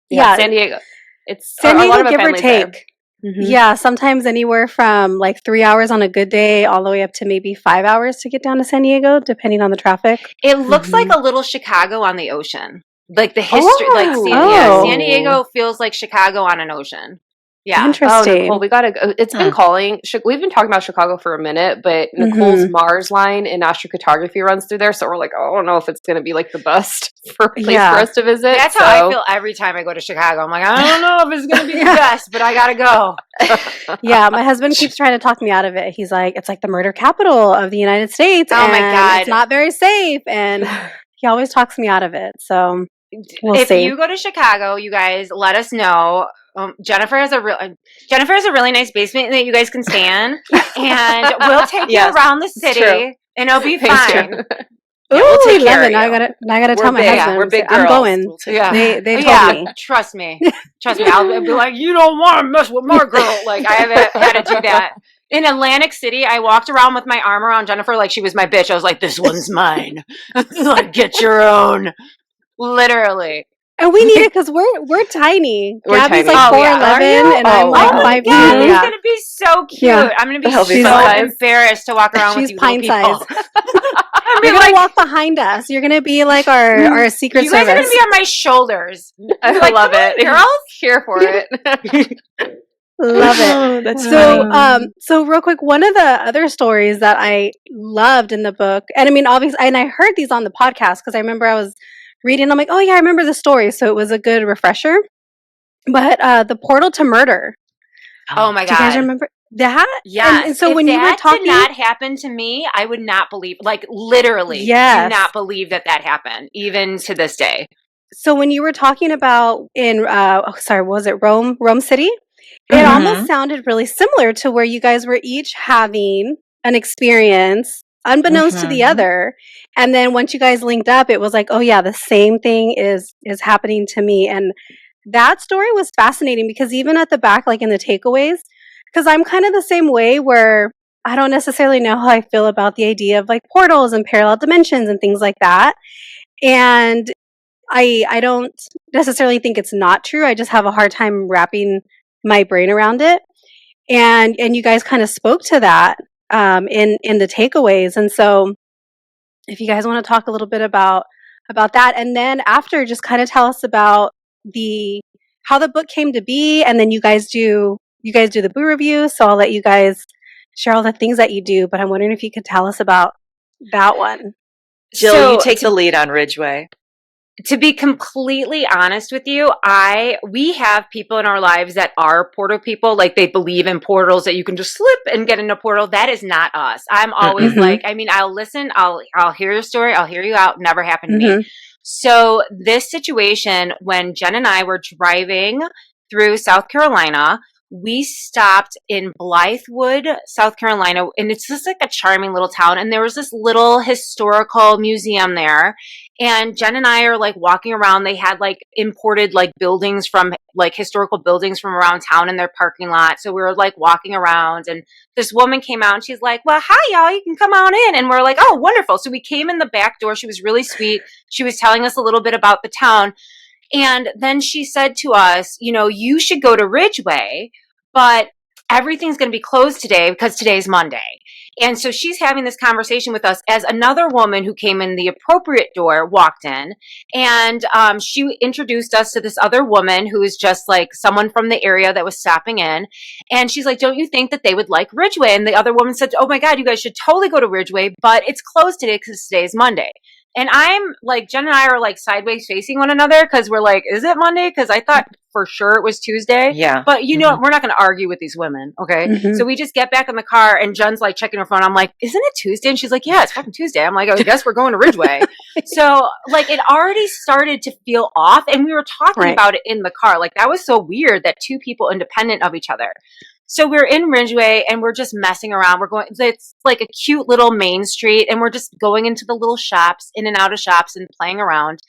Yeah. San Diego. It's San a Diego, lot of our give or families there. take. Mhm. Yeah, sometimes anywhere from like 3 hours on a good day all the way up to maybe 5 hours to get down to San Diego, depending on the traffic. It looks like a little Chicago on the ocean. Like the history, Oh. San Diego feels like Chicago on an ocean. Yeah. Oh, Interesting. Nicole, we gotta go. It's been calling. We've been talking about Chicago for a minute, but Nicole's Mars line in astrocartography runs through there, so we're like, I don't know if it's gonna be like the best place for us to visit. That's how I feel every time I go to Chicago. I'm like, I don't know if it's going to be the best, but I got to go. Yeah, my husband keeps trying to talk me out of it. He's like, it's like the murder capital of the United States. Oh my and God. it's not very safe. And he always talks me out of it. So we'll If see. you go to Chicago, you guys let us know. Jennifer has a really nice basement that you guys can stay in, and we'll take you around the city, true. and it'll be Thanks, fine. Jen. Ooh, we'll take I care love of it. Now I gotta tell my big, husband. we're big I'm girls. going. We'll take Yeah. They told me. Trust me. I'll be like, you don't want to mess with my girl. Like I haven't had to do that. In Atlantic City, I walked around with my arm around Jennifer like she was my bitch. I was like, this one's mine. Like, get your own. Literally. And we need it because we're tiny. We're Gabby's tiny. like Oh, yeah. 4'11", Are you? and I'm Oh, like wow. 5'2". God, it's Yeah. gonna be so cute. Yeah. I'm gonna be That'll be so fun. embarrassed to walk around with She's you pint little people. size. I You're mean, gonna like, walk behind us. You're gonna be like our Secret you guys Service. are gonna be on my shoulders. I You're like, love "Come on, it. girls." Here for it. Love it. That's So, funny. so real quick, one of the other stories that I loved in the book, and I mean, obviously, and I heard these on the podcast because I remember I was reading. I'm like, oh yeah, I remember the story, so it was a good refresher. But the portal to murder. Oh my Do you guys God. remember that? Yes. And so If when you were that did talking, not happen to me, I would not believe, like literally do yes. not believe that happened, even to this day. So when you were talking about in, what was it Rome City? It almost Mhm. sounded really similar to where you guys were each having an experience unbeknownst to the Mhm. other. And then once you guys linked up, it was like, oh yeah, the same thing is happening to me. And that story was fascinating because even at the back, like in the takeaways, because I'm kind of the same way where I don't necessarily know how I feel about the idea of like portals and parallel dimensions and things like that. And I don't necessarily think it's not true. I just have a hard time wrapping my brain around it. And you guys kind of spoke to that in the takeaways. And so if you guys want to talk a little bit about that, and then after, just kind of tell us about the how the book came to be, and then you guys do the boo review. So I'll let you guys share all the things that you do. But I'm wondering if you could tell us about that one. Jill, you So take the lead on Ridgeway. to be completely honest with you, we have people in our lives that are portal people, like they believe in portals that you can just slip and get in a portal. That is not us. I'm always Mm-hmm. like, I mean, I'll listen, I'll hear your story, I'll hear you out. Never happened to me. Mm-hmm. So this situation, when Jen and I were driving through South Carolina, we stopped in Blythewood, South Carolina, and it's just like a charming little town. And there was this little historical museum there. And Jen and I are like walking around. They had like imported like buildings from like historical buildings from around town in their parking lot. So we were like walking around, and this woman came out and she's like, well, hi, y'all, you can come on in. And we're like, oh, wonderful. So we came in the back door. She was really sweet. She was telling us a little bit about the town. And then she said to us, you should go to Ridgeway, but everything's going to be closed today because today's Monday. And so she's having this conversation with us as another woman who came in the appropriate door walked in. And she introduced us to this other woman who is just like someone from the area that was stopping in. And she's like, don't you think that they would like Ridgeway? And the other woman said, oh my God, you guys should totally go to Ridgeway, but it's closed today because today's Monday. And I'm like, Jen and I are like sideways facing one another because we're like, is it Monday? Because I thought for sure it was Tuesday. Yeah. But we're not going to argue with these women. Okay. Mm-hmm. So we just get back in the car and Jen's like checking her phone. I'm like, isn't it Tuesday? And she's like, yeah, it's fucking Tuesday. I'm like, oh, I guess we're going to Ridgeway. So like it already started to feel off. And we were talking about it in the car. Like that was so weird that two people independent of each other. So we're in Ridgeway and we're just messing around. It's like a cute little main street and we're just going into the little shops, in and out of shops and playing around.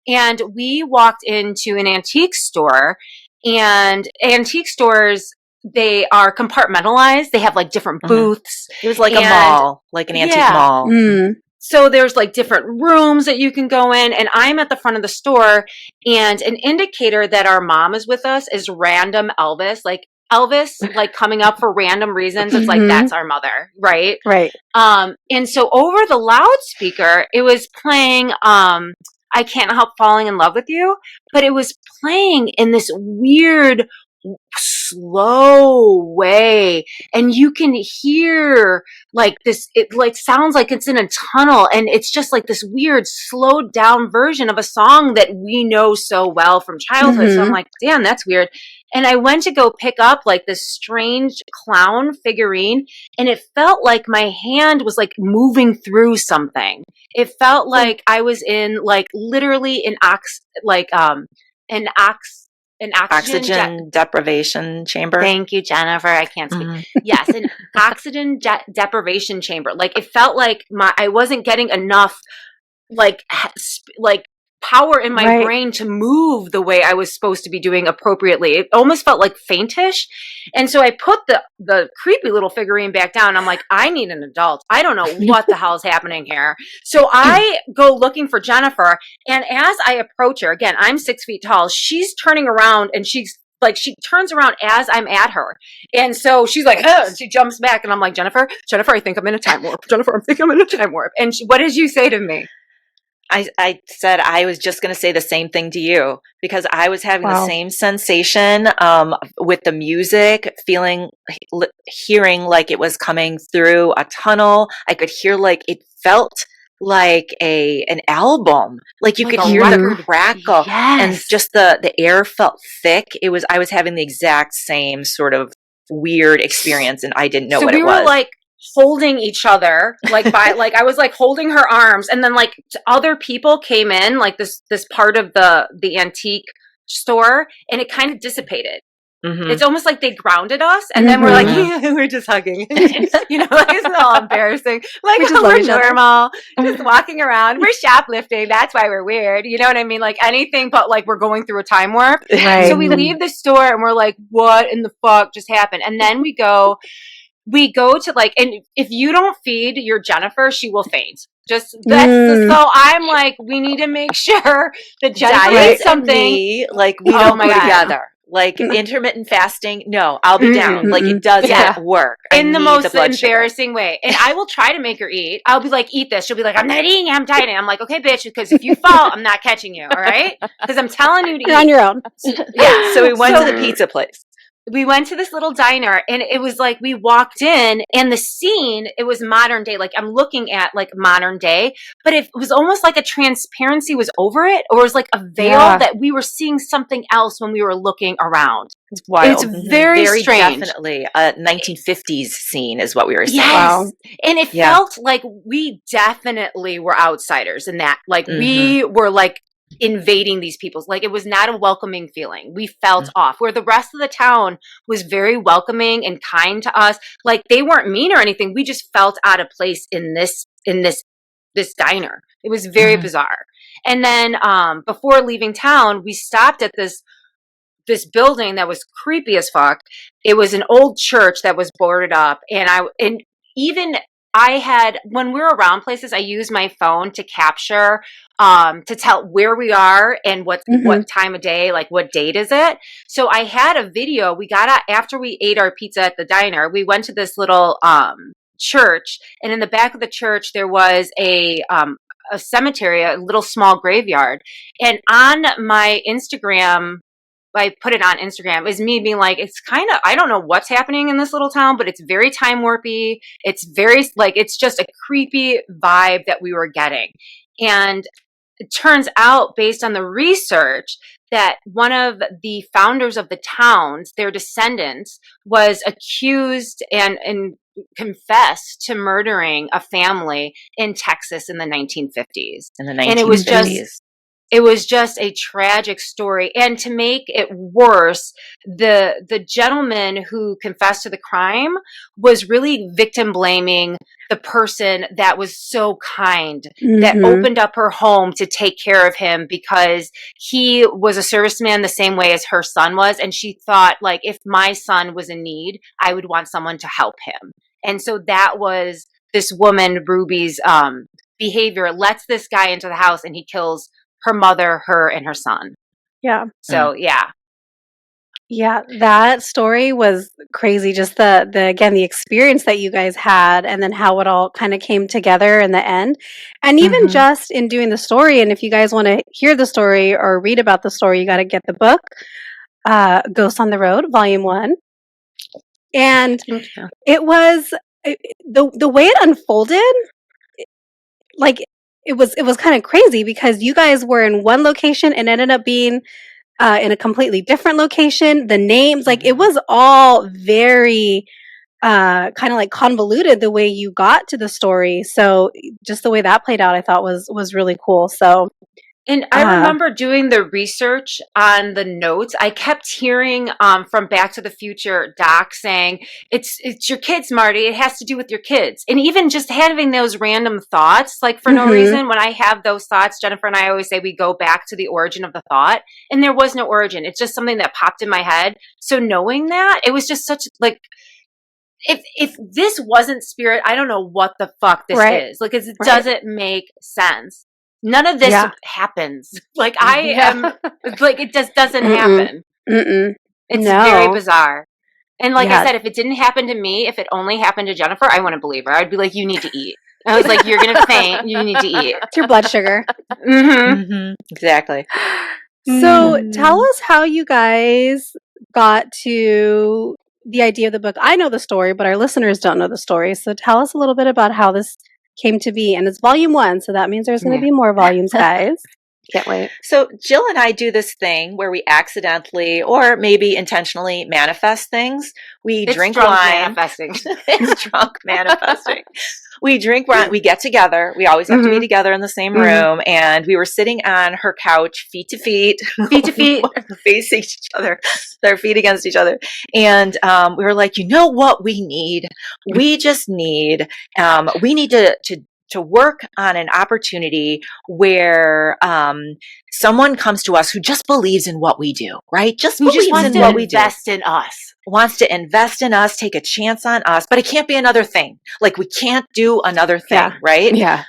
And we walked into an antique store, and antique stores, they are compartmentalized. They have like different booths. It was like a mall, like an antique mall. Mm. So there's like different rooms that you can go in, and I'm at the front of the store, and an indicator that our mom is with us is random Elvis, like coming up for random reasons. It's like, that's our mother, right? Right. And so over the loudspeaker, it was playing, I Can't Help Falling in Love with You, but it was playing in this weird, slow way, and you can hear like this, it like sounds like it's in a tunnel, and it's just like this weird slowed down version of a song that we know so well from childhood. So I'm like, damn, that's weird. And I went to go pick up like this strange clown figurine, and it felt like my hand was like moving through something. It felt like I was in like literally an oxygen deprivation chamber. Thank you, Jennifer. I can't speak. Yes, an oxygen deprivation chamber. Like it felt like I wasn't getting enough like power in my brain to move the way I was supposed to be doing appropriately. It almost felt like faintish. And so I put the creepy little figurine back down. I'm like, I need an adult. I don't know what the hell is happening here. So I go looking for Jennifer. And as I approach her, again, I'm 6 feet tall. She's turning around and she turns around as I'm at her. And so she's like, and she jumps back. And I'm like, Jennifer, I think I'm in a time warp. Jennifer, I think I'm in a time warp. And what did you say to me? I said I was just going to say the same thing to you because I was having the same sensation with the music, hearing like it was coming through a tunnel. I could hear like it felt like an album, like you Like could a hear the record. crackle, and Yes. just the air felt thick. I was having the exact same sort of weird experience, and I didn't know So what we it were was. like holding each other, like by like I was like holding her arms, and then like other people came in, like this part of the antique store, and it kind of dissipated. Mhm. It's almost like they grounded us, and then we're like, yeah, we're just hugging. You know, like it's all embarrassing. Like We just love we're each other. normal, just walking around. We're shoplifting. That's why we're weird. You know what I mean? Like anything but like we're going through a time warp. Right. So we leave the store and we're like, what in the fuck just happened? And then we go to like, and if you don't feed your Jennifer, she will faint. Just so I'm like, we need to make sure that Jennifer Diet eats something. and me, like we Oh don't my go God. together. Like intermittent fasting, no, I'll be down. Like it doesn't Yeah. work. I In the need most blood sugar. embarrassing way. And I will try to make her eat. I'll be like, eat this. She'll be like, I'm not eating, I'm dieting. I'm like, okay, bitch, because if you fall, I'm not catching you, all right? Because I'm telling you to You're on eat. your own. Yeah. So we went to the pizza place. We went to this little diner, and it was like we walked in, and the scene, it was modern day. Like I'm looking at like modern day, but it was almost like a transparency was over it, or it was like a veil that we were seeing something else when we were looking around. It's wild. It's very strange. Definitely a 1950s scene is what we were saying. Yes. Wow. And it felt like we definitely were outsiders in that. Like we were like invading these people's, like it was not a welcoming feeling. We felt off, where the rest of the town was very welcoming and kind to us. Like they weren't mean or anything. We just felt out of place in this diner. It was very bizarre. And then before leaving town, we stopped at this building that was creepy as fuck. It was an old church that was boarded up, and even I had, when we're around places, I use my phone to capture, to tell where we are and what time of day, like what date is it. So I had a video. We got out after we ate our pizza at the diner. We went to this little church, and in the back of the church there was a cemetery, a little small graveyard. And on my Instagram, I put it on Instagram, is me being like, it's kind of, I don't know what's happening in this little town, but it's very time warpy. It's very, like, it's just a creepy vibe that we were getting. And it turns out, based on the research, that one of the founders of the towns, their descendants, was accused and confessed to murdering a family in Texas in the 1950s. In the 1950s. And it was just a tragic story. And to make it worse, the gentleman who confessed to the crime was really victim blaming the person that was so kind, that opened up her home to take care of him, because he was a serviceman the same way as her son was. And she thought, like, if my son was in need, I would want someone to help him. And so that was this woman, Ruby's behavior, lets this guy into the house, and he kills her mother, her, and her son. Yeah. So, yeah. Yeah, that story was crazy. Just the experience that you guys had, and then how it all kind of came together in the end. And even just in doing the story, and if you guys want to hear the story or read about the story, you got to get the book, Ghosts on the Road, Volume 1. And it was, the way it unfolded, like, it was kind of crazy, because you guys were in one location and ended up being in a completely different location. The names, like, it was all very kind of like convoluted the way you got to the story. So just the way that played out, I thought was really cool. So. And I remember doing the research on the notes. I kept hearing from Back to the Future Doc saying, it's your kids, Marty. It has to do with your kids. And even just having those random thoughts, like for no reason, when I have those thoughts, Jennifer and I always say we go back to the origin of the thought. And there was no origin. It's just something that popped in my head. So knowing that, it was just such, like, if this wasn't spirit, I don't know what the fuck this is. Like, it doesn't make sense. None of this happens. Like, I am, like, it just doesn't happen. It's very bizarre. And like I said, if it didn't happen to me, if it only happened to Jennifer, I wouldn't believe her. I'd be like, you need to eat. I was like, you're going to faint. You need to eat. It's your blood sugar. Exactly. So tell us how you guys got to the idea of the book. I know the story, but our listeners don't know the story. So tell us a little bit about how this came to be. And it's volume 1, so that means there's going to be more volumes, guys. Can't wait. So Jill and I do this thing where we accidentally or maybe intentionally manifest things. It's drink wine. Manifesting. It's drunk manifesting. We drink wine. We get together. We always have to be together in the same room. And we were sitting on her couch, feet to feet, facing each other, their feet against each other. And we were like, you know what we need? We just need, we need to work on an opportunity where someone comes to us who just believes in what we do, right? Just believes in what we do. Invest in us. Wants to invest in us, take a chance on us, but it can't be another thing. Like we can't do another thing, right? Yeah.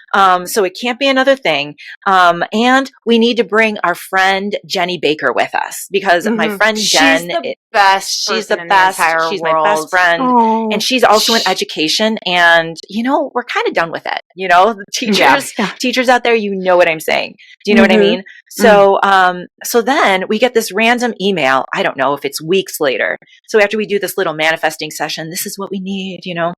So it can't be another thing. And we need to bring our friend Jenny Baker with us because my friend Jen, she's the best. She's the best. She's my best friend. Oh. And she's also in education. And, you know, we're kind of done with it. You know, the teachers out there, you know what I'm saying. Do you know what I mean? So, so then we get this random email. I don't know if it's weeks later. So after we do this little manifesting session, this is what we need, you know.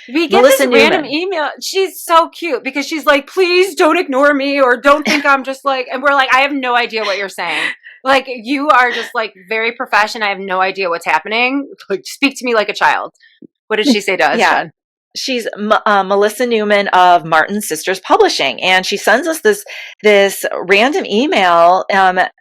We get this random email. She's so cute because she's like, please don't ignore me or don't think I'm just like, and we're like, I have no idea what you're saying. Like, you are just like very professional. I have no idea what's happening. Like, speak to me like a child. What did she say to us, Jen? She's Melissa Newman of Martin Sisters Publishing, and she sends us this random email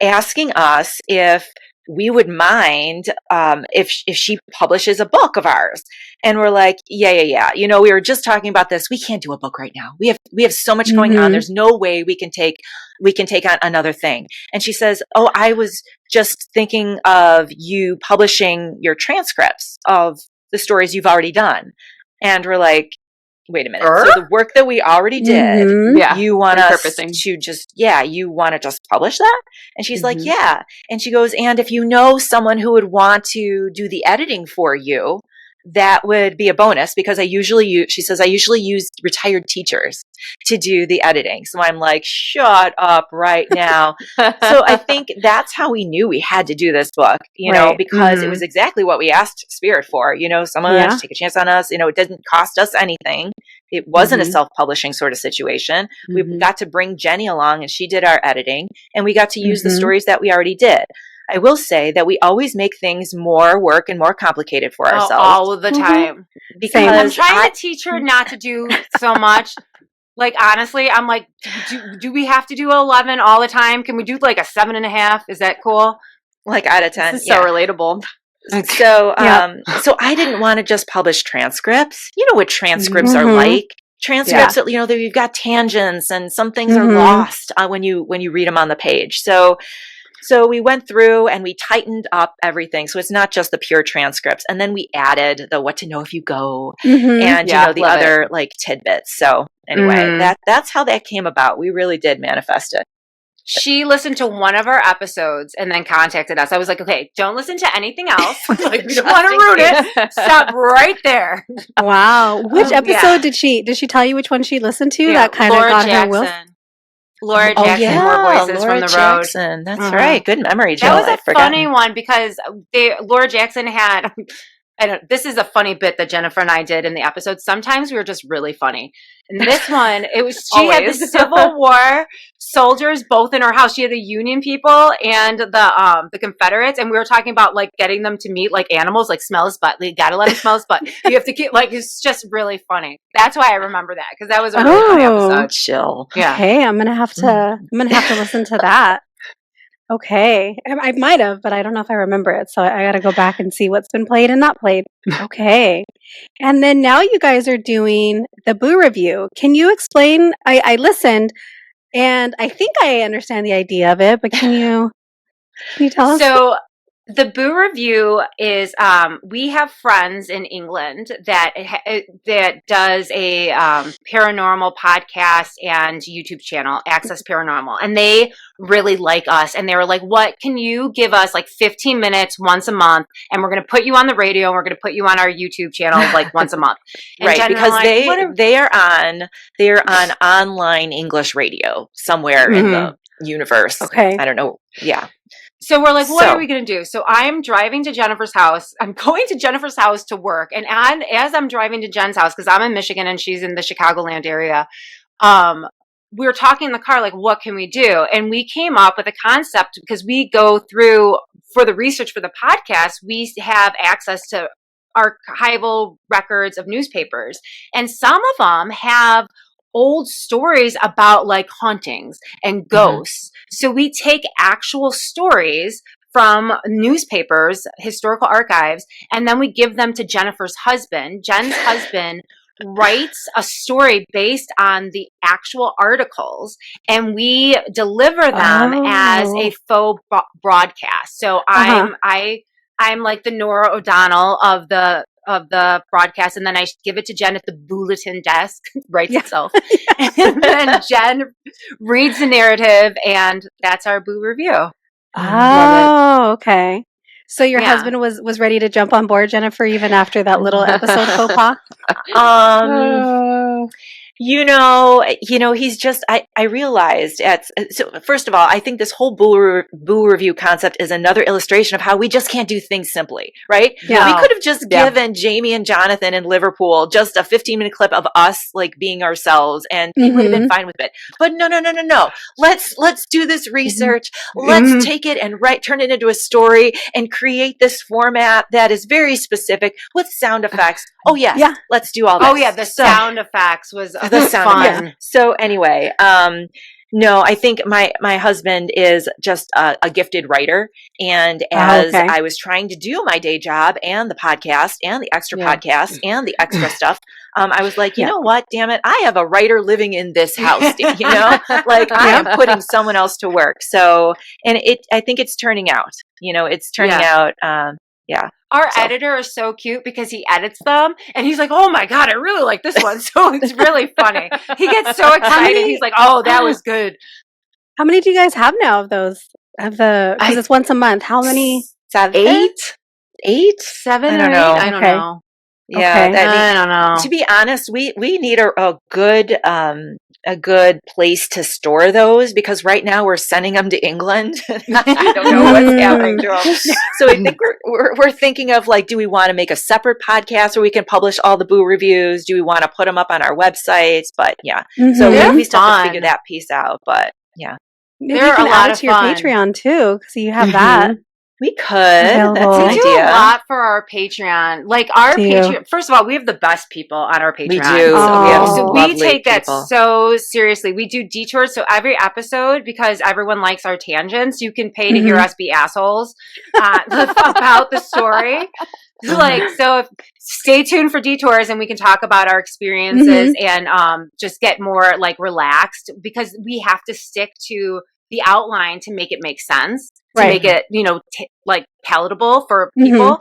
asking us if we would mind if she publishes a book of ours. And we're like, yeah. You know, we were just talking about this. We can't do a book right now. We have so much going on. There's no way we can take on another thing. And she says, oh, I was just thinking of you publishing your transcripts of the stories you've already done. And we're like, wait a minute. So the work that we already did, you want us to just, you want to just publish that? And she's like, yeah. And she goes, and if you know someone who would want to do the editing for you, that would be a bonus because I usually use retired teachers to do the editing. So I'm like, shut up right now. So I think that's how we knew we had to do this book, you know, because it was exactly what we asked Spirit for, you know, someone to take a chance on us. You know, it didn't cost us anything. It wasn't a self-publishing sort of situation. We got to bring Jenny along and she did our editing and we got to use the stories that we already did. I will say that we always make things more work and more complicated for ourselves. All of the time. Because I'm trying to teach her not to do so much. Like, honestly, I'm like, do we have to do 11 all the time? Can we do like a 7.5? Is that cool? Like out of 10. This is so relatable. So, so I didn't want to just publish transcripts. You know what transcripts are like. Transcripts, you know, you've got tangents and some things are lost when you read them on the page. So we went through and we tightened up everything. So it's not just the pure transcripts. And then we added the what to know if you go and, you know, the other like tidbits. So anyway, that's how that came about. We really did manifest it. She listened to one of our episodes and then contacted us. I was like, okay, don't listen to anything else. Like, we don't want to ruin it. Stop right there. Wow. Which episode did she tell you which one she listened to? That kind of got her will? Laura Jackson, More Voices from the Jackson. Road. That's right. Good memory, Jill. That was a funny one because Laura Jackson had, this is a funny bit that Jennifer and I did in the episode. Sometimes we were just really funny. And this one, she had the Civil War soldiers both in her house. She had the Union people and the Confederates, and we were talking about like getting them to meet like animals, like smell his butt. You gotta let them smell his butt. You have to keep like it's just really funny. That's why I remember that because that was a really funny episode. Chill. Yeah. Okay, I'm gonna have to listen to that. Okay. I might have, but I don't know if I remember it. So I got to go back and see what's been played and not played. Okay. And then now you guys are doing the Boo review. Can you explain? I listened and I think I understand the idea of it, but can you tell us? So The Boo Review is we have friends in England that does a paranormal podcast and YouTube channel, Access Paranormal, and they really like us, and they were like, "What can you give us like 15 minutes once a month, and we're going to put you on the radio, and we're going to put you on our YouTube channel like once a month." And Right, Jen and because I'm like, they're on online English radio somewhere in the universe. Okay. I don't know. Yeah. So we're like, what So- are we going to do? So I'm driving to Jennifer's house. I'm going to Jennifer's house to work. And as I'm driving to Jen's house, because I'm in Michigan and she's in the Chicagoland area, we were talking in the car, like, what can we do? And we came up with a concept because we go through, for the research for the podcast, we have access to archival records of newspapers. And some of them have old stories about like hauntings and ghosts. So we take actual stories from newspapers, historical archives, and then we give them to Jennifer's husband. Jen's husband writes a story based on the actual articles, and we deliver them as a faux broadcast. So I'm like the Nora O'Donnell of the broadcast, and then I give it to Jen at the bulletin desk, writes itself. And then Jen reads the narrative, and that's our Boo Review. Oh, okay. So your husband was ready to jump on board, Jennifer, even after that little episode faux pas? You know, he's just, I realized so first of all, I think this whole Boo Review concept is another illustration of how we just can't do things simply, right? Yeah. We could have just given Jamie and Jonathan in Liverpool just a 15-minute clip of us like being ourselves, and they would have been fine with it. But no. Let's do this research. Let's take it and turn it into a story and create this format that is very specific with sound effects. Oh yes, let's do all that. Oh yeah, the sound effects was the sound fun. effects. So anyway, no, I think my husband is just a gifted writer, and as I was trying to do my day job and the podcast and the extra podcast and the extra stuff, I was like, you know what, damn it, I have a writer living in this house, you know, like I am putting someone else to work. So, and I think it's turning out, it's turning out. Our editor is so cute because he edits them and he's like, oh my God, I really like this one. So it's really funny. He gets so excited. He's like, oh, that was good. How many do you guys have now of those? Because it's once a month. How many? 8? 7 I or don't 8? know. I don't know. Yeah, I don't know. To be honest, we need a good place to store those, because right now we're sending them to England. I don't know what's happening to them. So I think we're thinking of like, do we want to make a separate podcast where we can publish all the Boo reviews? Do we want to put them up on our websites? But so we still have to figure that piece out. But maybe you can add it to your Patreon too, so you have that. We could. That's an We idea. do a lot for our Patreon. Like our Patreon, first of all, we have the best people on our Patreon. We do. So we take that so seriously. We do detours. So every episode, because everyone likes our tangents, you can pay to hear us be assholes about the story. So stay tuned for detours, and we can talk about our experiences and just get more like relaxed, because we have to stick to the outline to make it make sense, to make it, like palatable for people.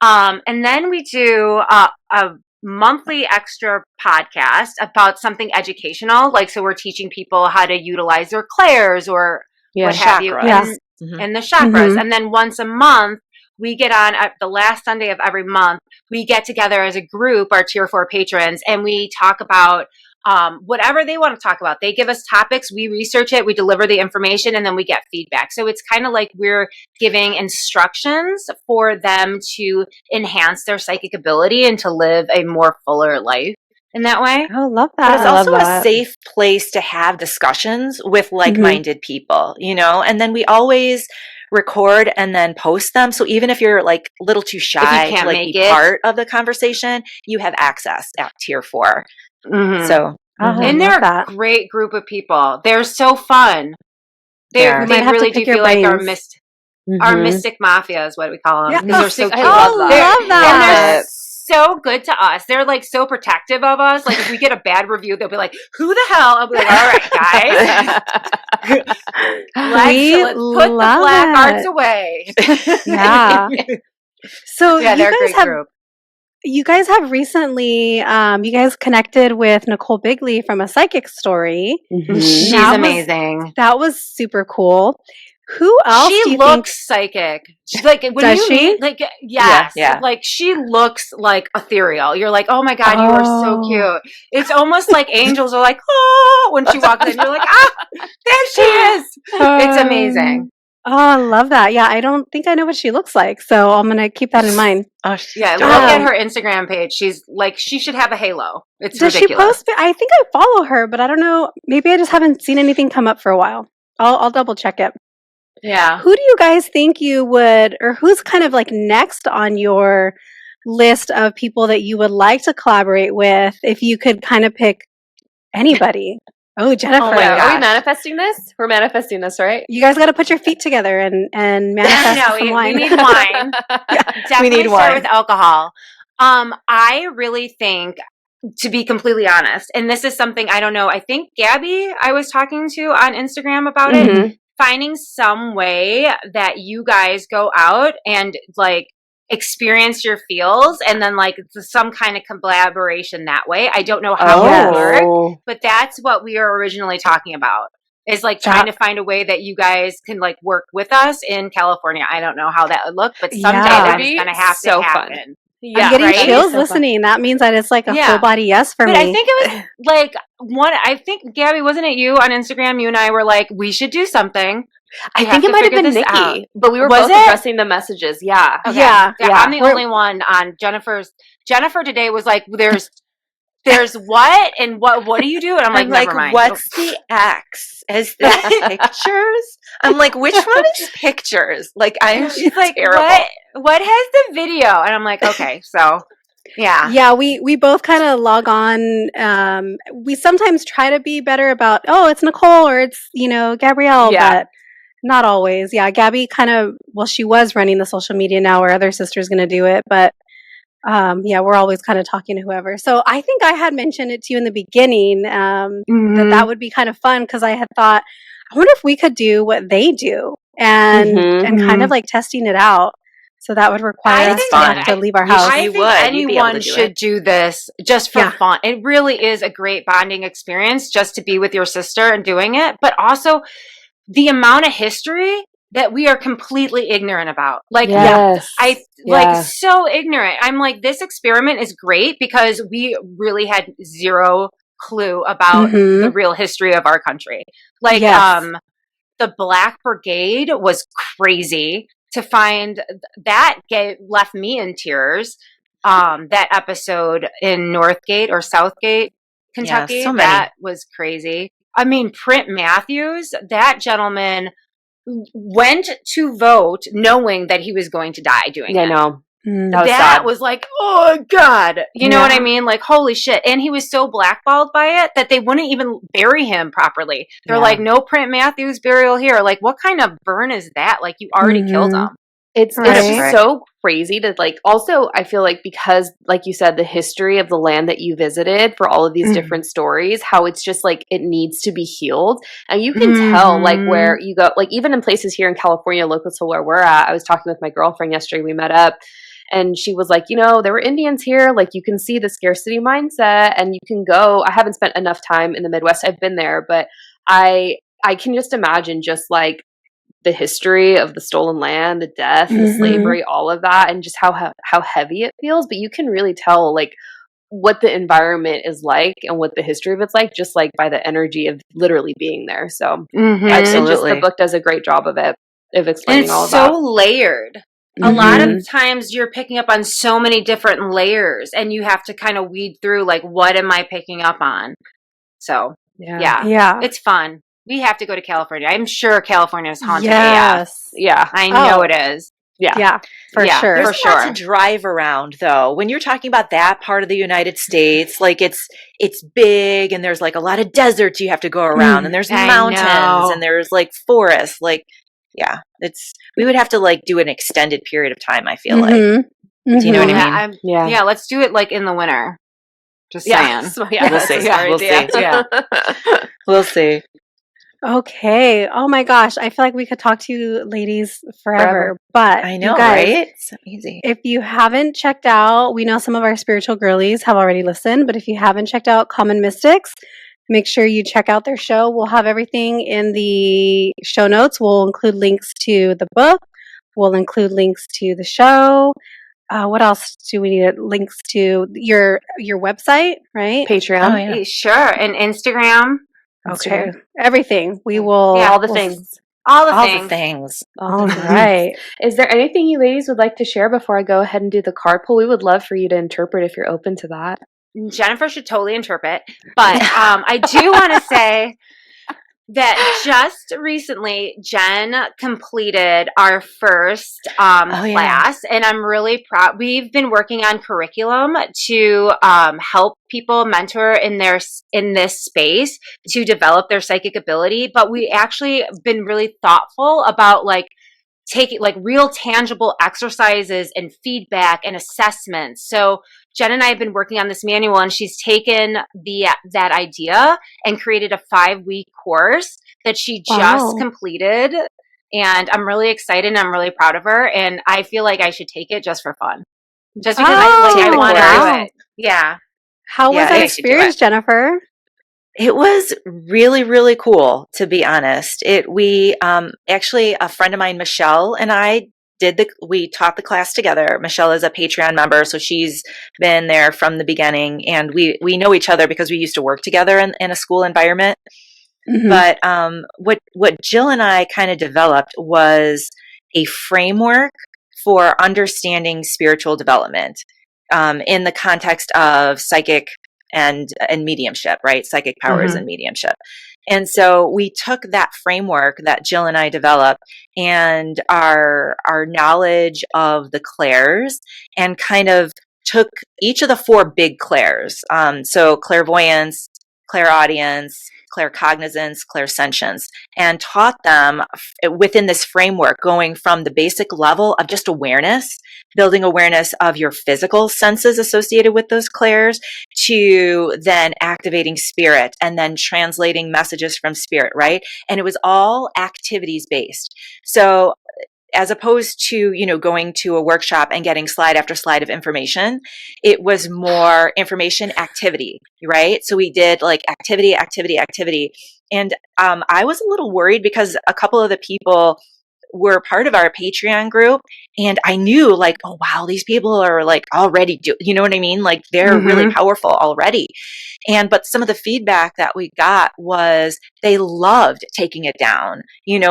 And then we do a monthly extra podcast about something educational. Like, so we're teaching people how to utilize their clairs or what have you, and the chakras. And then once a month, we get on at the last Sunday of every month, we get together as a group, our Tier 4 patrons, and we talk about whatever they want to talk about. They give us topics, we research it, we deliver the information, and then we get feedback. So it's kind of like we're giving instructions for them to enhance their psychic ability and to live a more fuller life in that way. I love that. But it's also a safe place to have discussions with like-minded people, and then we always record and then post them. So even if you're like a little too shy to like be part of the conversation, you have access at Tier 4. So, and they're a great group of people. They're so fun. They really do feel like our mystic mafia is what we call them. Because they're so cute. I love that. And they're so good to us. They're like so protective of us. Like if we get a bad review, they'll be like, "Who the hell?" I'll be like, "All right, guys, let's put the black arts away." Yeah. So Yeah, they're a great group. you guys have recently, you guys connected with Nicole Bigley from A Psychic Story. Mhm. She's amazing. That was super cool. Who else do She you looks psychic. She's like when Does you she? meet, like yes, Yeah. like she looks like ethereal. You're like, oh my god, you are so Oh. cute. It's almost like angels are like, oh, when she walks in, you're like, there she is. It's amazing. Oh, I love that. Yeah, I don't think I know what she looks like, so I'm gonna keep that in mind. Oh, Yeah, look at her Instagram page. She's like, she should have a halo. It's Does ridiculous. she post? I think I follow her, but I don't know. Maybe I just haven't seen anything come up for a while. I'll double check it. Yeah. Who do you guys think you would, or who's kind of like next on your list of people that you would like to collaborate with if you could kind of pick anybody? Oh, Jennifer. Oh my Are gosh. we manifesting this? We're manifesting this, right? You guys got to put your feet together and manifest No, some we wine. need wine. Definitely need start wine. with alcohol. I really think, to be completely honest, and this is something I don't know. I think Gabby, I was talking to on Instagram about it. Mhm. Finding some way that you guys go out and like experience your feels, and then like some kind of collaboration that way. I don't know how it would work, Oh. but that's what we were originally talking about. Is like trying to find a way that you guys can like work with us in California. I don't know how that would look, but someday Yeah. that's going to have So to fun. happen. Yeah, I'm getting right? chills So fun. listening. That means that it's like a Yeah. full body yes for But me. I think it was like I think Gabby, wasn't it you on Instagram? You and I were like, we should do something. I We think have it to might have figure been this out. Nikki, but we were Was both it? addressing the messages. Yeah. Okay. Yeah. I'm the We're- only one on Jennifer's. Jennifer today was like, there's what and what do you do? And I'm like, never mind. what's the X? Is that pictures? I'm like, which one is pictures? Like, I'm She's like, terrible. what has the video? And I'm like, okay, so yeah. Yeah, we both kind of log on. We sometimes try to be better about, oh, it's Nicole or it's, Gabrielle, Yeah. but not always. Yeah, Gabby kind of, well, she was running the social media now. Our other sister's going to do it, but yeah, we're always kind of talking to whoever. So I think I had mentioned it to you in the beginning that would be kind of fun because I had thought, I wonder if we could do what they do and kind of like testing it out. So that would require I us think to that- have to leave our house. I You think would. You'd be able anyone to do should it. do this just for Yeah. fun. It really is a great bonding experience just to be with your sister and doing it, but also the amount of history that we are completely ignorant about. Like, Yes. like so ignorant. I'm like, this experiment is great because we really had zero clue about Mhm. the real history of our country. Like, Yes. the Black Brigade was crazy. To find that left me in tears. That episode in Northgate or Southgate, Kentucky, so many. that was crazy. I mean, Print Matthews, that gentleman went to vote knowing that he was going to die doing Yeah, it. no. Mm. That was That sad. was like, oh God. You know Yeah. what I mean? Like, holy shit. And he was so blackballed by it that they wouldn't even bury him properly. They're Yeah. like, no Print Matthews burial here. Like, what kind of burn is that? Like, you already killed Mhm. him. It's Right. just so crazy to like. Also, I feel like because, like you said, the history of the land that you visited for all of these Mhm. different stories, how it's just like it needs to be healed, and you can tell like where you go. Like even in places here in California, local to where we're at. I was talking with my girlfriend yesterday. We met up, and she was like, there were Indians here. Like you can see the scarcity mindset, and you can go. I haven't spent enough time in the Midwest. I've been there, but I can just imagine just like the history of the stolen land, the death, the Mhm. slavery, all of that, and just how heavy it feels. But you can really tell like what the environment is like and what the history of it's like, just like by the energy of literally being there. So Mm-hmm. I think just Absolutely. the book does a great job of it, of And explaining all of it's so that. layered. A lot Mhm. of times you're picking up on so many different layers and you have to kind of weed through like, what am I picking up on? So yeah, Yeah. it's fun. We have to go to California. I'm sure California is haunted AF. Yes. Yeah. I know Oh. it is. Yeah. Yeah, for Yeah, sure. There's for a lot sure. to drive around, though. When you're talking about that part of the United States, like it's big, and there's like a lot of deserts you have to go around, and there's I mountains, know. and there's like forests. Like, yeah, we would have to like do an extended period of time. I feel like. Mhm. Do you know what I Mhm. mean? Yeah, let's do it like in the winter. Just saying. Yeah, We'll that's see. a smart We'll idea. see. Yeah. We'll see. Okay. Oh my gosh. I feel like we could talk to you ladies forever. Forever. But I you know, guys, right? So easy. if you haven't checked out, we know some of our spiritual girlies have already listened, but if you haven't checked out Common Mystics, make sure you check out their show. We'll have everything in the show notes. We'll include links to the book. We'll include links to the show. What else do we need? Links to your website, right? Patreon. Oh, yeah. Sure. And Instagram. Okay, everything. We will. Yeah, All the we'll things. All the All things. the things. All right. Is there anything you ladies would like to share before I go ahead and do the card pull? We would love for you to interpret if you're open to that. Jennifer should totally interpret. But I do want to say that just recently, Jen completed our first class, and I'm really proud. We've been working on curriculum to help people mentor in this space to develop their psychic ability. But we actually been really thoughtful about taking real tangible exercises and feedback and assessments. So Jen and I have been working on this manual, and she's taken that idea and created a 5-week course that she just completed. And I'm really excited and I'm really proud of her. And I feel like I should take it just for fun. Just because I want to do it. Yeah. How was that experience, Jennifer? It was really, really cool, to be honest. We actually, a friend of mine, Michelle, and I we taught the class together. Michelle is a Patreon member, so she's been there from the beginning, and we know each other because we used to work together in a school environment. Mm-hmm. But what Jill and I kind of developed was a framework for understanding spiritual development in the context of psychic and mediumship, right? Psychic powers and mediumship. And so we took that framework that Jill and I developed and our knowledge of the clairs and kind of took each of the 4 big clairs. So clairvoyance, clairaudience, claircognizance, clairsentience, and taught them within this framework, going from the basic level of just awareness, building awareness of your physical senses associated with those clairs, to then activating spirit and then translating messages from spirit, right? And it was all activities based. So as opposed to, going to a workshop and getting slide after slide of information, it was more information activity, right? So we did activity. And I was a little worried because a couple of the people were part of our Patreon group, and I knew oh wow, these people are already you know what I mean? They're really powerful already. But some of the feedback that we got was they loved taking it down,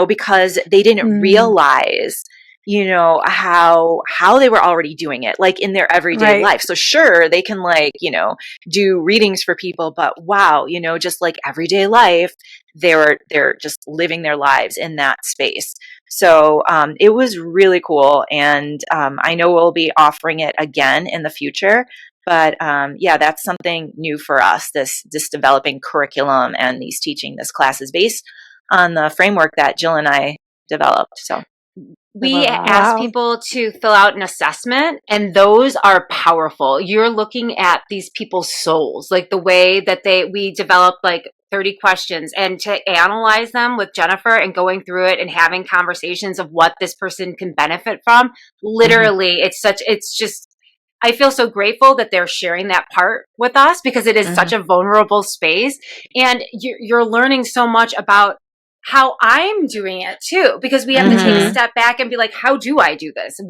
because they didn't realize, how they were already doing it, in their everyday life. So sure, they can do readings for people, but wow, just everyday life, they're just living their lives in that space. So it was really cool. And I know we'll be offering it again in the future. But that's something new for us, this developing curriculum and this class is based on the framework that Jill and I developed. So we ask people to fill out an assessment, and those are powerful. You're looking at these people's souls, the way that we developed 30 questions, and to analyze them with Jennifer and going through it and having conversations of what this person can benefit from. Literally, it's just, I feel so grateful that they're sharing that part with us, because it is such a vulnerable space, and you're learning so much about how I'm doing it too, because we have to take a step back and be like, how do I do this? And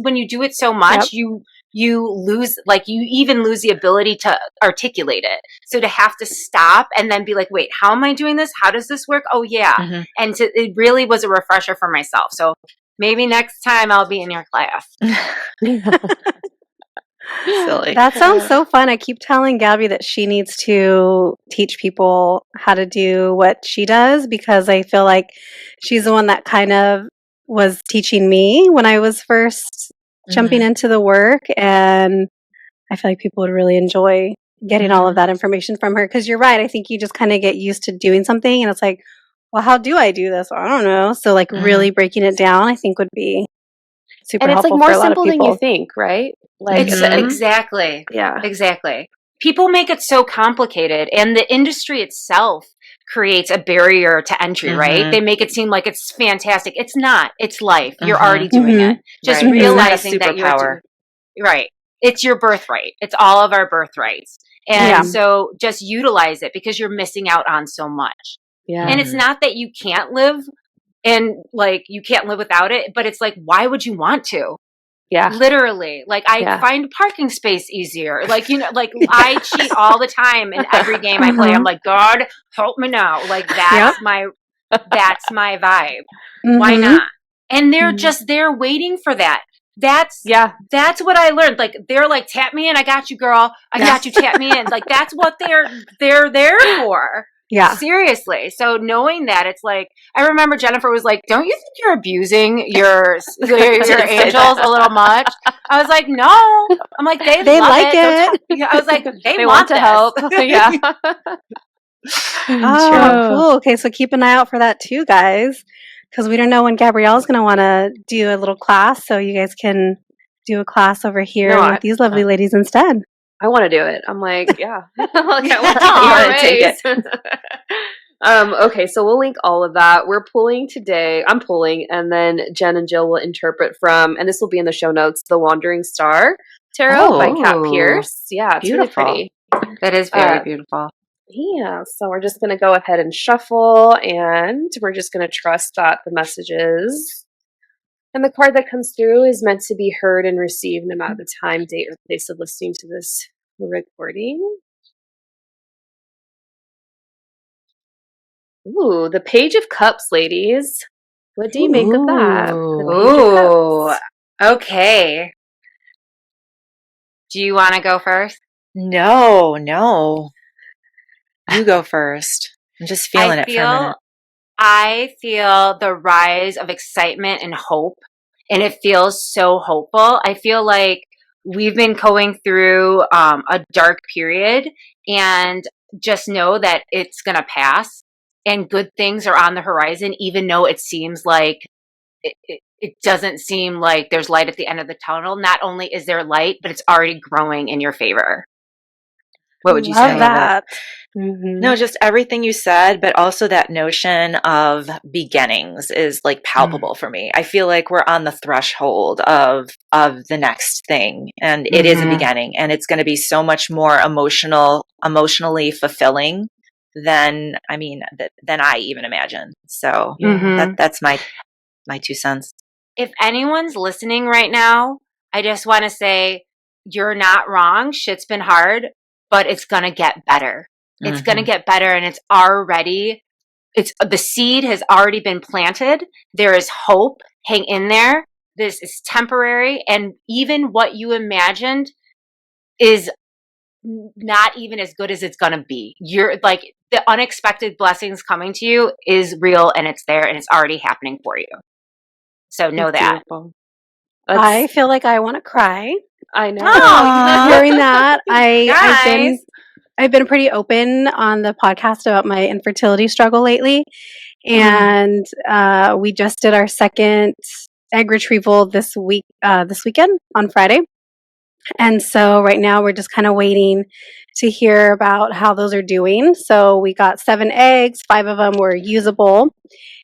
when you do it so much, you lose, you even lose the ability to articulate it. So to have to stop and then be like, wait, how am I doing this? How does this work? Oh yeah. And it really was a refresher for myself. So maybe next time I'll be in your class. Silly. That sounds so fun. I keep telling Gabby that she needs to teach people how to do what she does, because I feel like she's the one that kind of was teaching me when I was first jumping into the work. And I feel like people would really enjoy getting all of that information from her. Because you're right. I think you just kind of get used to doing something and it's like, well, how do I do this? I don't know. So really breaking it down, I think would be super And it's like helpful more for a lot of simple than you people. think, right? Like, Exactly. yeah. Exactly. People make it so complicated, and the industry itself creates a barrier to entry, right? They make it seem like it's fantastic. It's not. It's life. You're already doing it. Just Right. realizing It's not a that you're superpower. right. It's your birthright. It's all of our birthrights. And Yeah. so just utilize it, because you're missing out on so much. Yeah. And it's not that you can't live and like you can't live without it, but it's like, why would you want to? Yeah. Literally, like I find parking space easier. Like, you know, like I cheat all the time in every game I play. I'm like, God, help me now. Like that's my vibe. Why not? And they're just there waiting for that. That's what I learned. Like they're like, tap me in, I got you, girl. I got you, tap me in. Like that's what they're there for. Yeah. Seriously. So knowing that, it's like, I remember Jennifer was like, don't you think you're abusing your angels a little much? I was like, no. I'm like, they love like it. I was like, they want to this. help. Yeah. Oh, cool. Okay, so keep an eye out for that too, guys, because we don't know when Gabrielle's going to want to do a little class, so you guys can do a class over here with these lovely ladies instead. I want to do it. I'm like, yeah. Like, I want to take it. Okay, so we'll link all of that. We're pulling today. I'm pulling, and then Jen and Jill will interpret from, and this will be in the show notes, The Wandering Star Tarot by Kat Pierce. Yeah, it's really pretty. That is very beautiful. Yeah, so we're just going to go ahead and shuffle, and we're just going to trust that the messages and the card that comes through is meant to be heard and received no matter the time, date, or place of listening to this recording. Ooh, the Page of Cups, ladies. What do you make of that? Ooh, okay. Do you want to go first? No. You go first. I'm just feeling it for a minute. I feel the rise of excitement and hope, and it feels so hopeful. I feel like we've been going through a dark period, and just know that it's going to pass, and good things are on the horizon, even though it seems like it doesn't seem like there's light at the end of the tunnel. Not only is there light, but it's already growing in your favor. What would you say? Love that. No, just everything you said, but also that notion of beginnings is like palpable for me. I feel like we're on the threshold of the next thing, and it is a beginning, and it's going to be so much more emotionally fulfilling than I even imagine. So that's my 2 cents. If anyone's listening right now, I just want to say you're not wrong. Shit's been hard, but it's going to get better. It's going to get better, and the seed has already been planted. There is hope. Hang in there. This is temporary, and even what you imagined is not even as good as it's going to be. You're like, the unexpected blessings coming to you is real, and it's there, and it's already happening for you. So know that. I feel like I want to cry. I know. Hearing that, I've been pretty open on the podcast about my infertility struggle lately, and we just did our second egg retrieval this weekend on Friday, and so right now we're just kind of waiting to hear about how those are doing. So we got 7 eggs, 5 of them were usable,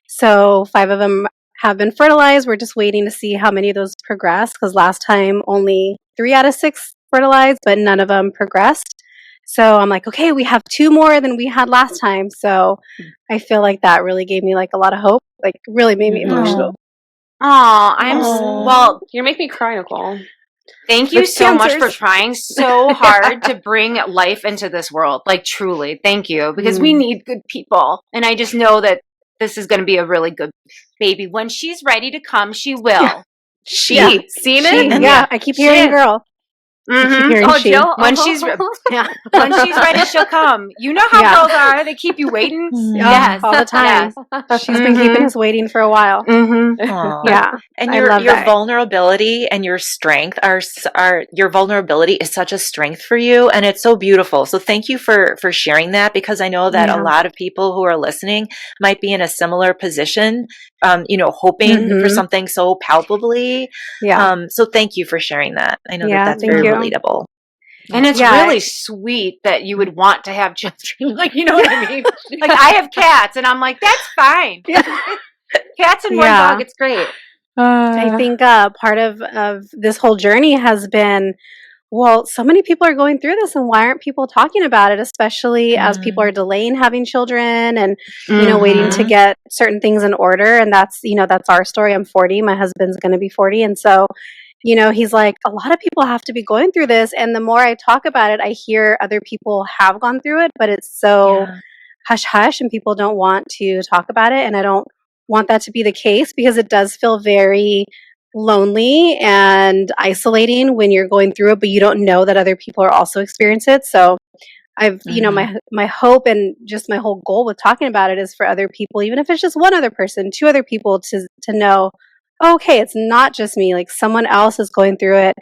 so 5 of them have been fertilized. We're just waiting to see how many of those progress, because last time only 3 out of 6 fertilized, but none of them progressed. So I'm like, okay, we have 2 more than we had last time. So I feel like that really gave me like a lot of hope, like really made me emotional. Well, you make me cry, Nicole. Thank you so much for trying so hard to bring life into this world. Like truly, thank you, because we need good people. And I just know that this is going to be a really good baby. When she's ready to come, she will. Seen it? Yeah, I keep hearing girl. I keep Mm-hmm. hearing Oh, she. Jill. When she's when she's ready, she'll come. You know how Yeah. girls are; they keep you waiting. Oh, Yes, all the time. yes. She's been keeping us waiting for a while. Mm-hmm. Aw. Yeah, And I your love your that. vulnerability and your strength are your vulnerability is such a strength for you, and it's so beautiful. So thank you for sharing that, because I know that a Yeah. lot of people who are listening might be in a similar position, hoping for Mhm. something so palpably. Yeah, So thank you for sharing that. I know that yeah. that's Thank very you. relatable. And it's Yeah, really sweet that you would want to have children. Like, you know what I mean? Like, I have cats, and I'm like, that's fine. Yeah. Cats and one Yeah. dog, it's great. I think part of this whole journey has been, well, so many people are going through this, and why aren't people talking about it? Especially as people are delaying having children, and waiting to Mhm. get certain things in order. And that's our story. I'm 40. My husband's going to be 40, and so he's like, a lot of people have to be going through this. And the more I talk about it, I hear other people have gone through it, but it's so Yeah. hush hush, and people don't want to talk about it. And I don't want that to be the case, because it does feel very lonely and isolating when you're going through it, but you don't know that other people are also experiencing it. So I've, my hope and just my whole goal with talking about it is for other people, even if it's just one other person, two other people, to know, oh, okay, it's not just me. Like, someone else is going through it,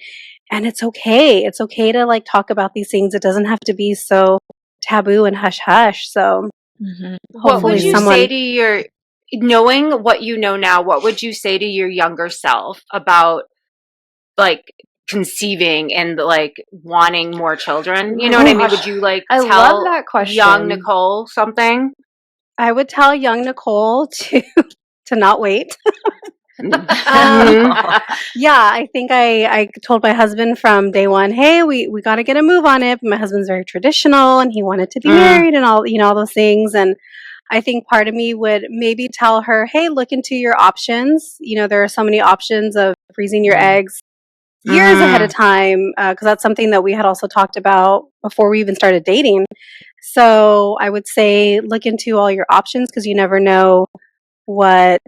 and it's okay. It's okay to like talk about these things. It doesn't have to be so taboo and hush hush. So What would hopefully you someone. say to your, knowing what you know now, what would you say to your younger self about like conceiving and like wanting more children? You know what I mean? Gosh, Would you like I love tell that young question. Nichole something? I would tell young Nichole to not wait. Mhm. Yeah, I think I told my husband from day one, hey, we got to get a move on it. But my husband's very traditional, and he wanted to be married and all those things. And I think part of me would maybe tell her, hey, look into your options. There are so many options of freezing your eggs years ahead of time, because that's something that we had also talked about before we even started dating. So I would say look into all your options, because you never know what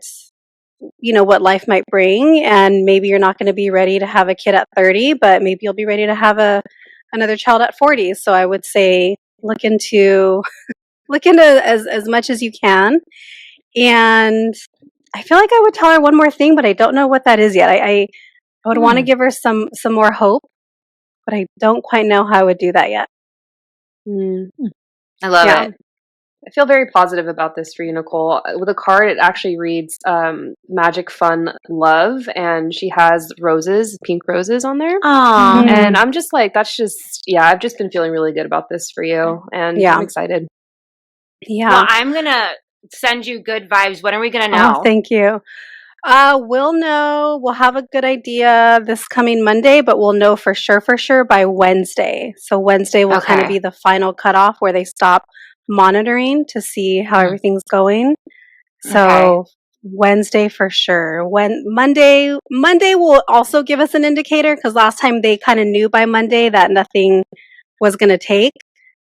what life might bring, and maybe you're not going to be ready to have a kid at 30, but maybe you'll be ready to have another child at 40. So I would say look into as much as you can. And I feel like I would tell her one more thing, but I don't know what that is yet. I would want to give her some more hope, but I don't quite know how I would do that yet. I love Yeah. it. I feel very positive about this for you, Nichole. With a card, it actually reads Magic Fun Love, and she has roses, pink roses on there. Aww. And I'm just like, I've just been feeling really good about this for you, and Yeah. I'm excited. Yeah. Well, I'm gonna send you good vibes. When are we gonna know? Oh, thank you. We'll know. We'll have a good idea this coming Monday, but we'll know for sure by Wednesday. So Wednesday will kind of Okay. be the final cutoff where they stop monitoring to see how everything's going. So Wednesday for sure. When Monday will also give us an indicator, because last time they kind of knew by Monday that nothing was going to take.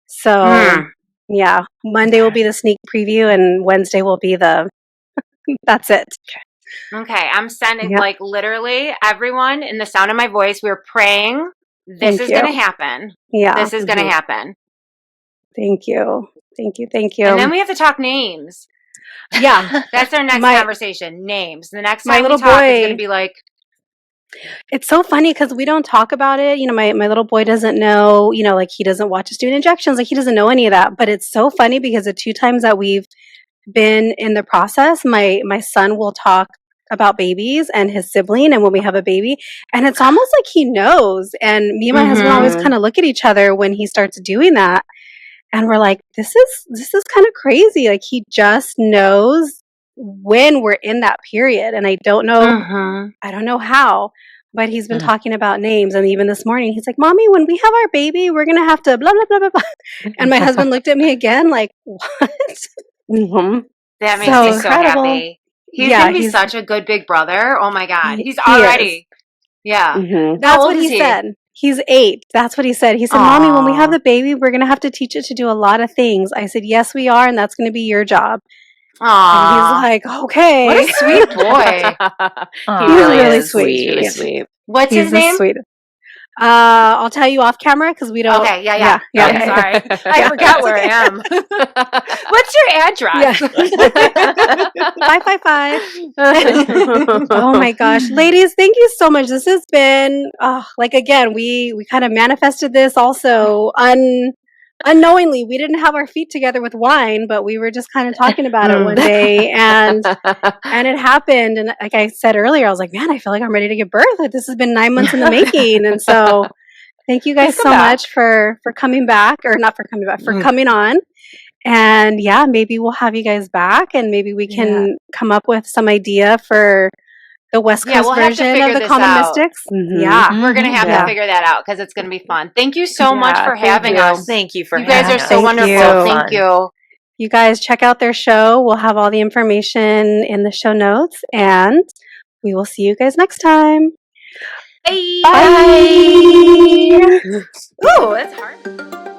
So yeah, Monday will be the sneak preview, and Wednesday will be the that's it. Okay, I'm sending Yep. like literally everyone in the sound of my voice. We're praying. This Thank is you. going to happen. Yeah. This is going to happen. Thank you. Thank you. Thank you. And then we have to talk names. Yeah. That's our next conversation. Names. The next my time we little talk is boy- going to be like, It's so funny because we don't talk about it. My little boy doesn't know, like he doesn't watch us doing injections. Like he doesn't know any of that. But it's so funny because the 2 times that we've been in the process, my son will talk about babies and his sibling, and when we have a baby, and it's almost like he knows. And me and my husband always kind of look at each other when he starts doing that, and we're like, this is kind of crazy. Like he just knows when we're in that period, and I don't know how, but he's been talking about names. And even this morning he's like, Mommy, when we have our baby, we're gonna have to blah blah blah blah blah. And my husband looked at me again like, what? that makes So me so incredible. happy. He's going to be such a good big brother. Oh my God. He's already. Yeah. That's what he said. He's 8. That's what he said. He said, Mommy, when we have the baby, we're going to have to teach it to do a lot of things. I said, yes, we are. And that's going to be your job. And he's like, okay. What a sweet boy. He He's really really is sweet. He's really Yes. sweet. What's He's his the name? sweet. I'll tell you off camera because we don't. Okay, yeah. yeah. Okay, sorry. I forgot where I am. What's your address? 555. Oh my gosh, ladies, thank you so much. This has been again, we kind of manifested this also unknowingly. We didn't have our feet together with wine, but we were just kind of talking about it one day, and it happened. And like I said earlier, I was like, man, I feel like I'm ready to give birth. Like, this has been 9 months in the making. And so thank you guys so much for coming back, or not for coming back, for coming on. And yeah, maybe we'll have you guys back, and maybe we can come up with some idea for the West Coast version of the Common Mystics. Yeah, we're going to have to figure that out because it's going to be fun. Thank you so much for having us. Thank you for having us. You guys are so wonderful. Thank you. You guys check out their show. We'll have all the information in the show notes, and we will see you guys next time. Bye. Bye. Ooh, that's hard.